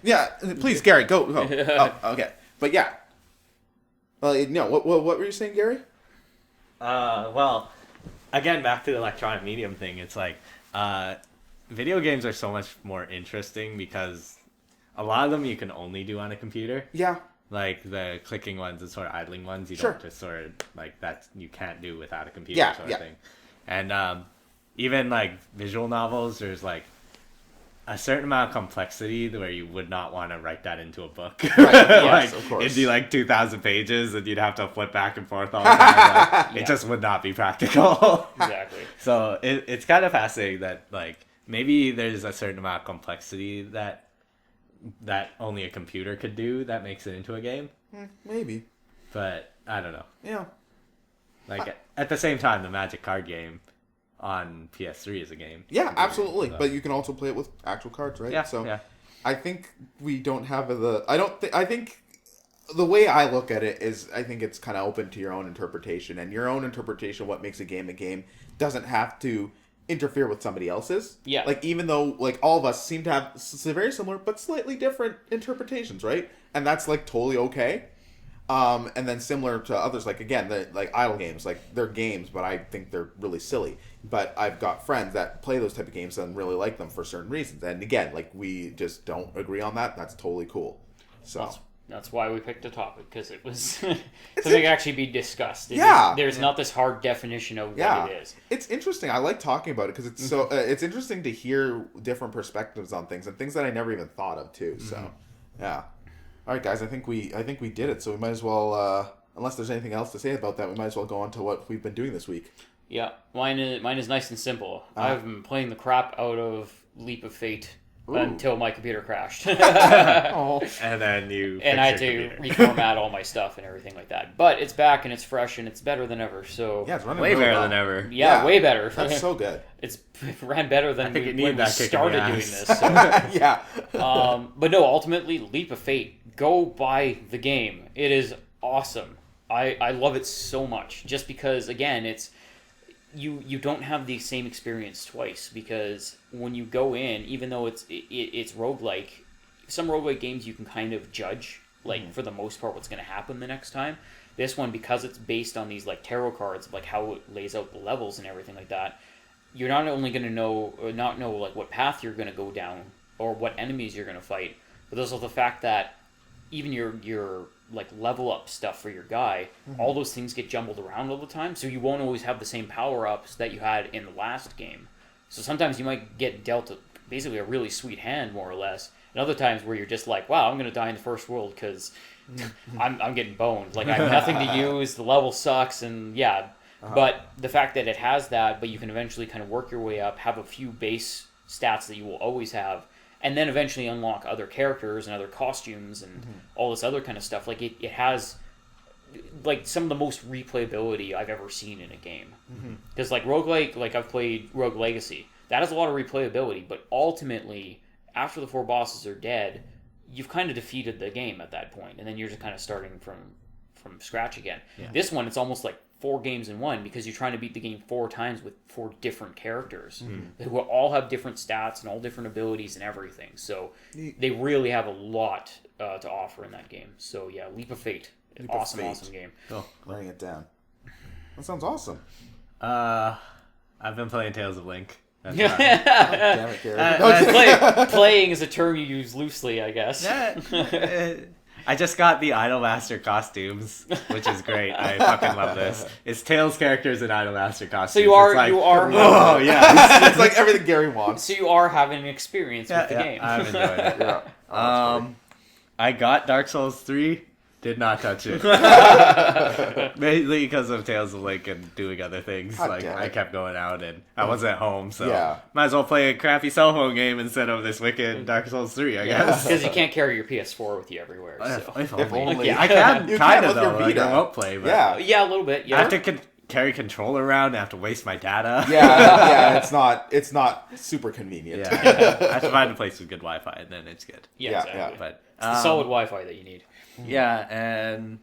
Yeah, please, Gary, go. Oh, okay, but yeah. Well, no. What were you saying, Gary? Well, again, back to the electronic medium thing. It's like, video games are so much more interesting because a lot of them you can only do on a computer. Yeah. Like the clicking ones and sort of idling ones, you Sure. don't just sort of like that you can't do without a computer sort of thing. And even like visual novels, there's like a certain amount of complexity where you would not want to write that into a book. Right. Yes, Like, of course. it'd be like 2,000 pages and you'd have to flip back and forth all the time. Like, Yeah. It just would not be practical. Exactly. So it's kind of fascinating that like maybe there's a certain amount of complexity that only a computer could do that makes it into a game. Maybe. But I don't know. Yeah. Like at the same time, the Magic card game on PS3 is a game. Yeah, absolutely. So- But you can also play it with actual cards, right? Yeah. So yeah. I think we don't have the. I think the way I look at it is, I think it's kind of open to your own interpretation, and your own interpretation of what makes a game doesn't have to interfere with somebody else's. Yeah. Like, even though like all of us seem to have very similar but slightly different interpretations, right? And that's like totally okay. And then similar to others, like again, the like idle games, like they're games, but I think they're really silly. But I've got friends that play those type of games and really like them for certain reasons. And again, like we just don't agree on that. That's totally cool. So That's why we picked the topic, because it was something to actually be discussed. There's not this hard definition of what it is. It's interesting. I like talking about it because it's so it's interesting to hear different perspectives on things and things that I never even thought of too. So yeah. All right, guys. I think we did it. So we might as well, unless there's anything else to say about that, we might as well go on to what we've been doing this week. Yeah, mine is nice and simple. I've been playing the crap out of Leap of Fate until my computer crashed. Oh, And then you And I had fix to your computer. reformat all my stuff and everything like that. But it's back and it's fresh and it's better than ever. So yeah, it's running Way really better well. than ever. yeah, way better. That's so good. It ran better than think it when needed we that kick in the started doing ass. this. So. Yeah. But no, ultimately, Leap of Fate, go buy the game. It is awesome. I love it so much. Just because, again, it's you don't have the same experience twice, because when you go in, even though it's roguelike, some roguelike games you can kind of judge, like for the most part, what's going to happen the next time. This one, because it's based on these like tarot cards, like how it lays out the levels and everything like that, you're not only going to know like what path you're going to go down or what enemies you're going to fight, but also the fact that even your like level up stuff for your guy, all those things get jumbled around all the time, so you won't always have the same power ups that you had in the last game. So sometimes you might get dealt basically a really sweet hand, more or less, and other times where you're just like, wow, I'm going to die in the first world because I'm getting boned. Like, I have nothing to use, the level sucks, and yeah. But the fact that it has that, but you can eventually kind of work your way up, have a few base stats that you will always have, and then eventually unlock other characters and other costumes and all this other kind of stuff. Like, it has like some of the most replayability I've ever seen in a game. Because like roguelike, like I've played Rogue Legacy, that has a lot of replayability, but ultimately, after the 4 bosses are dead, you've kind of defeated the game at that point, and then you're just kind of starting from scratch again. This one, it's almost like 4 games in one, because you're trying to beat the game 4 times with 4 different characters who all have different stats and all different abilities and everything. So they really have a lot to offer in that game. So yeah, Leap of Fate. Awesome game. Cool. Writing it down. That sounds awesome. I've been playing Tales of Link. That's Damn it, Gary. Playing is a term you use loosely, I guess. I just got the Idolmaster costumes, which is great. I fucking love this. It's Tails characters in Idolmaster costumes. So you are It's like, oh yeah. It's like everything Gary wants. So you are having an experience with the game. I'm enjoying it. Yeah. Oh, I got Dark Souls 3. Did not touch it. Mainly because of Tales of Link and doing other things. God Like, damn it. I kept going out and I wasn't at home, so Yeah. might as well play a crappy cell phone game instead of this wicked Dark Souls 3, I guess. Because you can't carry your PS4 with you everywhere. So. If If only. only. I can, You kind can of, with your though. Like, Vita. remote play, but Yeah. Yeah, a little bit. Yeah. I have to carry controller around. I have to waste my data. Yeah, it's not super convenient. Yeah. I have to find a place with good Wi-Fi, and then it's good. Yeah, Yeah, exactly. yeah. But It's the solid Wi-Fi that you need. yeah, and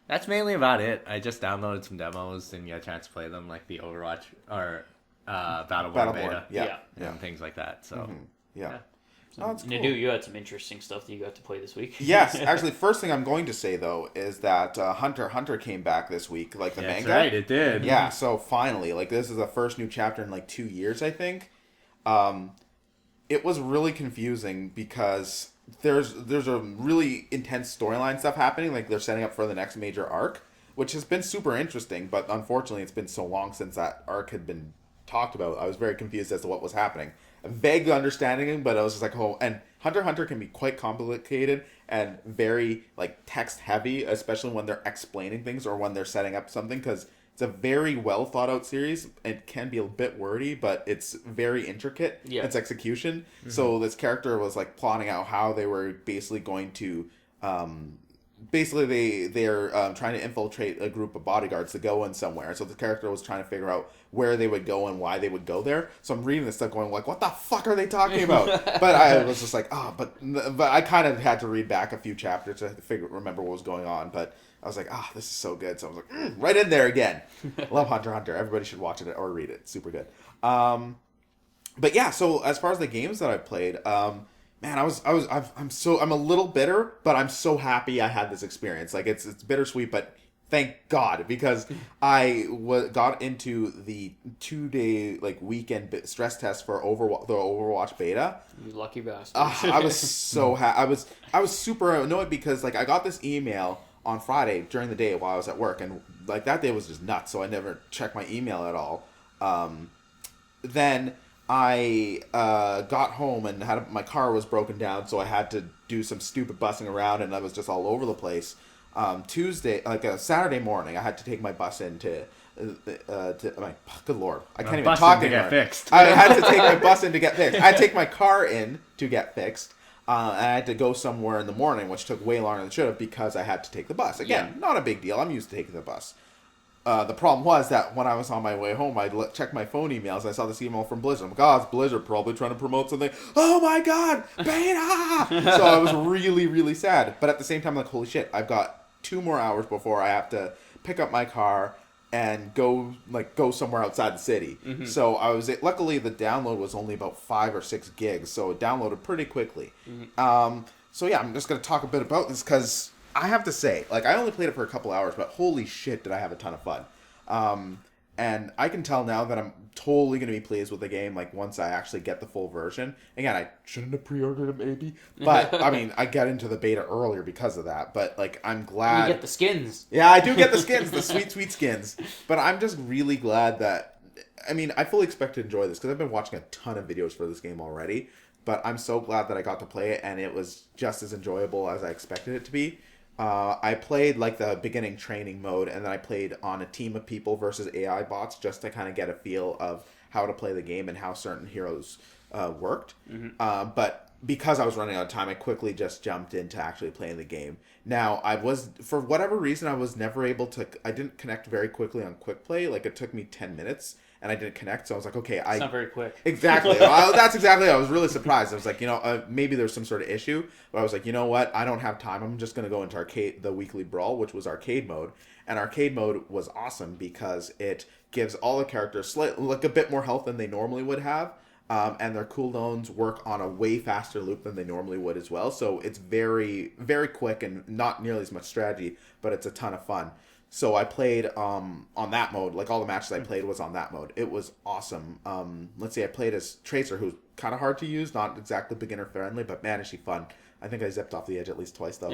that's mainly about it. I just downloaded some demos and get a chance to play them, like the Overwatch or Battleborn Battleborn. beta, Yeah. and things like that. So Yeah. Oh, that's cool. Nadu, you had some interesting stuff that you got to play this week. Yes, actually, first thing I'm going to say though is that Hunter x Hunter came back this week, like the yeah, that's manga. right, it did. Yeah, so finally, like this is the first new chapter in like 2 years, I think. It was really confusing because there's a really intense storyline stuff happening. Like they're setting up for the next major arc, which has been super interesting. But unfortunately, it's been so long since that arc had been talked about, I was very confused as to what was happening. Vague understanding, but I was just like, oh, and Hunter x Hunter can be quite complicated and very like text heavy, especially when they're explaining things or when they're setting up something, because it's a very well thought out series. It can be a bit wordy, but it's very intricate. Yeah. Its execution. So this character was like plotting out how they were basically going to they're trying to infiltrate a group of bodyguards to go in somewhere. So the character was trying to figure out where they would go and why they would go there. So I'm reading this stuff going like, what the fuck are they talking about? But I was just like, but I kind of had to read back a few chapters to remember what was going on. But I was like, this is so good. So I was like, right in there again. Love Hunter x Hunter. Everybody should watch it or read it. Super good. But yeah, so as far as the games that I played, man, I'm a little bitter, but I'm so happy I had this experience. Like it's bittersweet, but thank God, because I got into the 2-day like weekend stress test for the Overwatch beta. You lucky bastard. I was so I was super annoyed because like I got this email on Friday during the day while I was at work, and like that day was just nuts, so I never checked my email at all. Then I got home and my car was broken down, so I had to do some stupid bussing around, and I was just all over the place. Tuesday, like a Saturday morning, I had to take my bus in to good lord, I can't even talk anymore. Fixed. I had to take my bus in to get fixed. I had to take my car in to get fixed. And I had to go somewhere in the morning, which took way longer than it should have because I had to take the bus. Again, not a big deal. I'm used to taking the bus. The problem was that when I was on my way home, I checked my phone emails. I saw this email from Blizzard. I'm like, it's Blizzard probably trying to promote something. Oh my god, beta! So I was really, really sad. But at the same time, like, holy shit, I've got 2 more hours before I have to pick up my car and go somewhere outside the city. Mm-hmm. So luckily the download was only about 5 or 6 gigs, so it downloaded pretty quickly. Mm-hmm. So yeah, I'm just going to talk a bit about this because I have to say, like, I only played it for a couple hours, but holy shit did I have a ton of fun. And I can tell now that I'm totally going to be pleased with the game, like, once I actually get the full version. Again, I shouldn't have pre-ordered it, maybe. But, I mean, I got into the beta earlier because of that. But, like, I'm glad... You get the skins. Yeah, I do get the skins, the sweet, sweet skins. But I'm just really glad that... I mean, I fully expect to enjoy this, because I've been watching a ton of videos for this game already. But I'm so glad that I got to play it, and it was just as enjoyable as I expected it to be. I played like the beginning training mode, and then I played on a team of people versus AI bots just to kind of get a feel of how to play the game and how certain heroes worked. Mm-hmm. But because I was running out of time, I quickly just jumped into actually playing the game. Now, for whatever reason, I was never able to, I didn't connect very quickly on quick play. Like, it took me 10 minutes. And I didn't connect, so I was like, okay, It's not very quick. Exactly. That's exactly. I was really surprised. I was like, maybe there's some sort of issue. But I was like, you know what? I don't have time. I'm just gonna go into the weekly brawl, which was arcade mode. And arcade mode was awesome because it gives all the characters like a bit more health than they normally would have, and their cooldowns work on a way faster loop than they normally would as well. So it's very, very quick and not nearly as much strategy, but it's a ton of fun. So I played on that mode. Like, all the matches I played was on that mode. It was awesome. Let's see, I played as Tracer, who's kind of hard to use, not exactly beginner friendly, but man, is she fun. I think I zipped off the edge at least twice, though.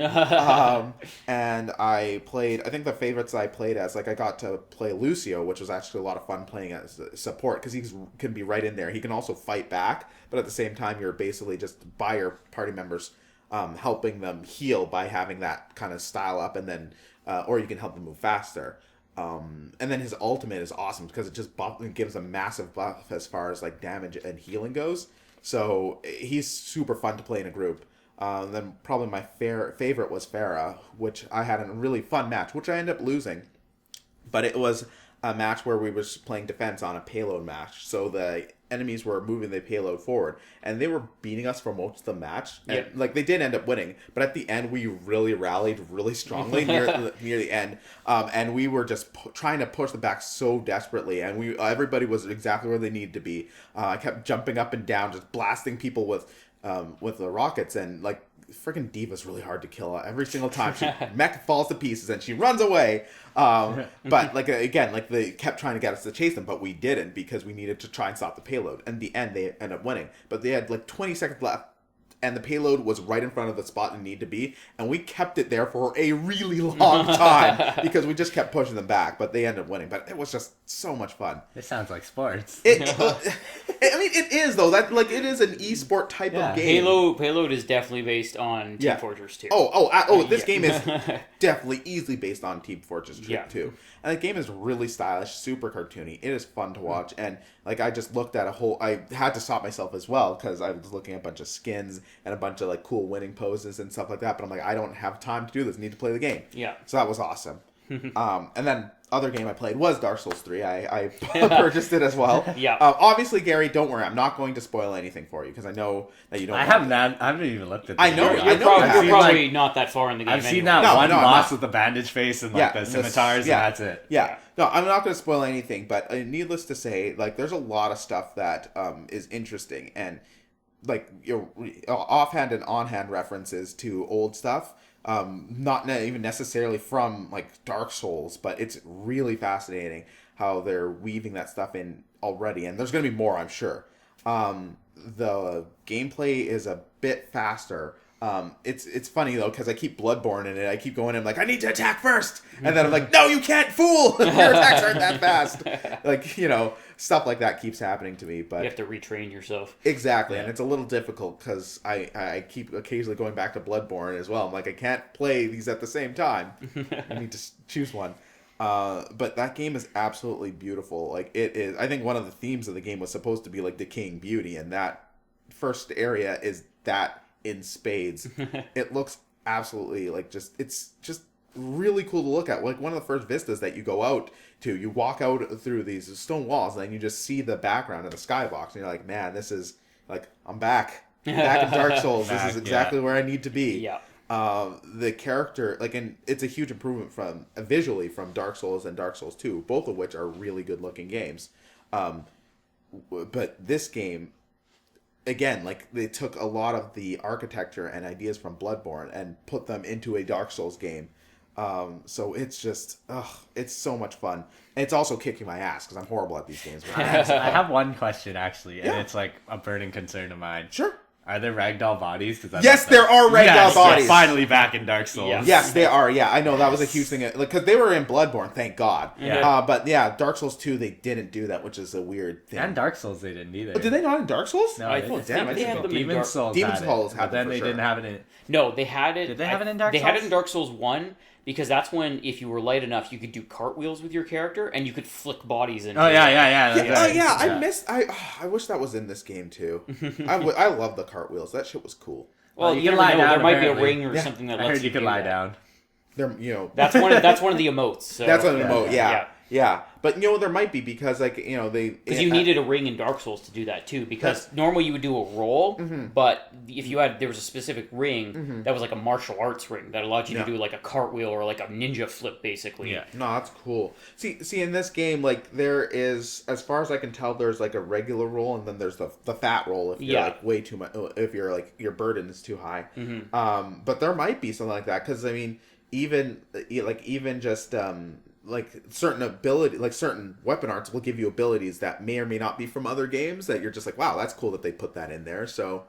And I think the favorites I played as, like, I got to play Lucio, which was actually a lot of fun playing as support, because he can be right in there. He can also fight back, but at the same time, you're basically just by your party members helping them heal by having that kind of style up, and then or you can help them move faster. And then his ultimate is awesome because it gives a massive buff as far as like damage and healing goes. So he's super fun to play in a group. Then probably my favorite was Pharah, which I had a really fun match, which I ended up losing. But it was a match where we were playing defense on a payload match. So the enemies were moving the payload forward, and they were beating us for most of the match. And, like, they did end up winning, but at the end we really rallied really strongly near the end, and we were just trying to push them back so desperately, and everybody was exactly where they needed to be. I kept jumping up and down, just blasting people with the rockets, and like, freaking Diva's really hard to kill. Every single time mech falls to pieces and she runs away. But like, again, like, they kept trying to get us to chase them, but we didn't because we needed to try and stop the payload. In the end, they ended up winning. But they had like 20 seconds left and the payload was right in front of the spot it needed to be, and we kept it there for a really long time because we just kept pushing them back, but they ended up winning. But it was just so much fun. This sounds like sports. I mean, it is though. That like it is an esport type of game. Payload is definitely based on Team Fortress 2. This game is definitely easily based on Team Fortress 2. And the game is really stylish, super cartoony. It is fun to watch, and like I just looked at I had to stop myself as well because I was looking at a bunch of skins and a bunch of like cool winning poses and stuff like that. But I'm like, I don't have time to do this. I need to play the game. Yeah. So that was awesome. And then other game I played was Dark Souls 3. I purchased it as well. Yeah. Obviously, Gary, don't worry. I'm not going to spoil anything for you because I know that you don't. I haven't even looked at. I know. You're probably not that far in the game. I've seen anyway. that one boss with the bandage face and like the this- scimitars, and that's it. Yeah. No, I'm not going to spoil anything, but needless to say, like, there's a lot of stuff that is interesting, and like offhand and on-hand references to old stuff. Not even necessarily from like Dark Souls, but it's really fascinating how they're weaving that stuff in already, and there's going to be more, I'm sure. The gameplay is a bit faster. It's funny though because I keep Bloodborne in it. I keep going in like I need to attack first, and then I'm like, no, you can't, fool! Your attacks aren't that fast. Like stuff like that keeps happening to me. But you have to retrain yourself. Exactly, and it's a little difficult because I keep occasionally going back to Bloodborne as well. I'm like, I can't play these at the same time. I need to choose one. But that game is absolutely beautiful. Like it is. I think one of the themes of the game was supposed to be like decaying beauty, and that first area is that in spades. It looks absolutely it's just really cool to look at. Like one of the first vistas that you go out to, you walk out through these stone walls and then you just see the background of the skybox and you're like, man, this is like, I'm back in Dark Souls. This is exactly where I need to be. Yeah. The character, and it's a huge improvement from visually from Dark Souls and Dark Souls 2, both of which are really good looking games. But this game, again, like they took a lot of the architecture and ideas from Bloodborne and put them into a Dark Souls game. So it's just, it's so much fun. And it's also kicking my ass because I'm horrible at these games. I have one question actually, and it's like a burning concern of mine. Sure. Are there ragdoll bodies? Yes, there are ragdoll bodies. Finally back in Dark Souls. Yes. Yes, they are. Yeah, I know that was a huge thing. Because they were in Bloodborne, thank God. Yeah. But yeah, Dark Souls 2, they didn't do that, which is a weird thing. And Dark Souls they didn't either. But did they not in Dark Souls? No, I they think didn't. they had them in Demon Dark Souls. Demon had Souls it, had but then them for they sure. didn't have it in. No, they had it. Did they have it in Dark Souls? They had it in Dark Souls 1 because that's when, if you were light enough, you could do cartwheels with your character and you could flick bodies into Oh yeah. That's right. I missed. I wish that was in this game too. I love the cartwheels. That shit was cool. Well, you you can never lie know. down, There might apparently. be a ring or something that I lets heard you could do lie that. down. They're That's one of the emotes. So. That's an emote. Yeah. Yeah. But there might be because they. Because you needed a ring in Dark Souls to do that too. Because normally you would do a roll, but if there was a specific ring that was like a martial arts ring that allowed you to do like a cartwheel or like a ninja flip, basically. Yeah. No, that's cool. See, in this game, like there is, as far as I can tell, there's like a regular roll, and then there's the fat roll if you're like way too much. If you're like your burden is too high. But there might be something like that because I mean, even just like certain ability, like certain weapon arts will give you abilities that may or may not be from other games that you're just like, wow, that's cool that they put that in there. So.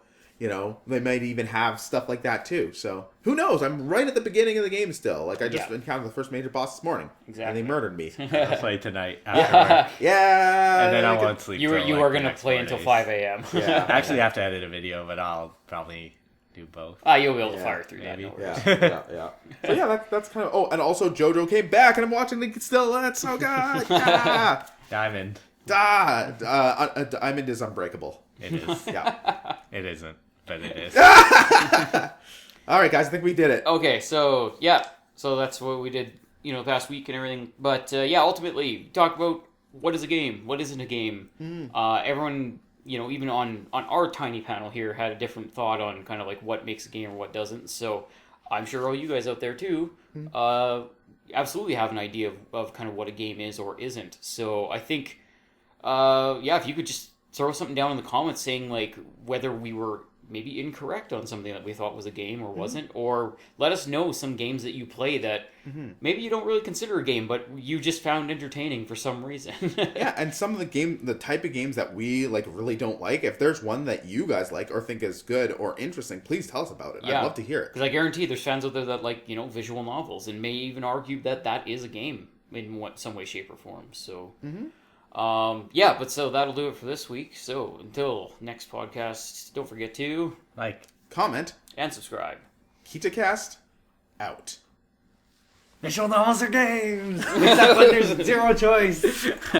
They might even have stuff like that too. So who knows? I'm right at the beginning of the game still. Like I just encountered the first major boss this morning. Exactly. And they murdered me. I'll play tonight after work. Yeah. And then I won't sleep. You till, are like, going the to next play 4 until days. 5 a.m. Yeah. I actually have to edit a video, but I'll probably do both. You'll be able to fire through maybe. that. No worries. Yeah. So yeah, that's kind of. Oh, and also JoJo came back, and I'm watching it still. That's so good. Yeah. Diamond. Diamond is unbreakable. It is. Yeah. It isn't, but it is. All right, guys. I think we did it. Okay, so that's what we did, the past week and everything. But ultimately, talk about what is a game, what isn't a game. Everyone, even on our tiny panel here, had a different thought on kind of like what makes a game or what doesn't. So I'm sure all you guys out there too, absolutely have an idea of kind of what a game is or isn't. So I think, if you could just throw something down in the comments saying like whether we were maybe incorrect on something that we thought was a game or wasn't, or let us know some games that you play that maybe you don't really consider a game, but you just found entertaining for some reason. Yeah, and some of the type of games that we like really don't like, if there's one that you guys like or think is good or interesting, please tell us about it. I'd love to hear it. Because I guarantee there's fans out there that like, visual novels and may even argue that that is a game in some way, shape, or form. So, but so that'll do it for this week. So until next podcast, don't forget to Like, comment, and subscribe. KitaCast out. visual novels are games! Except when there's zero choice!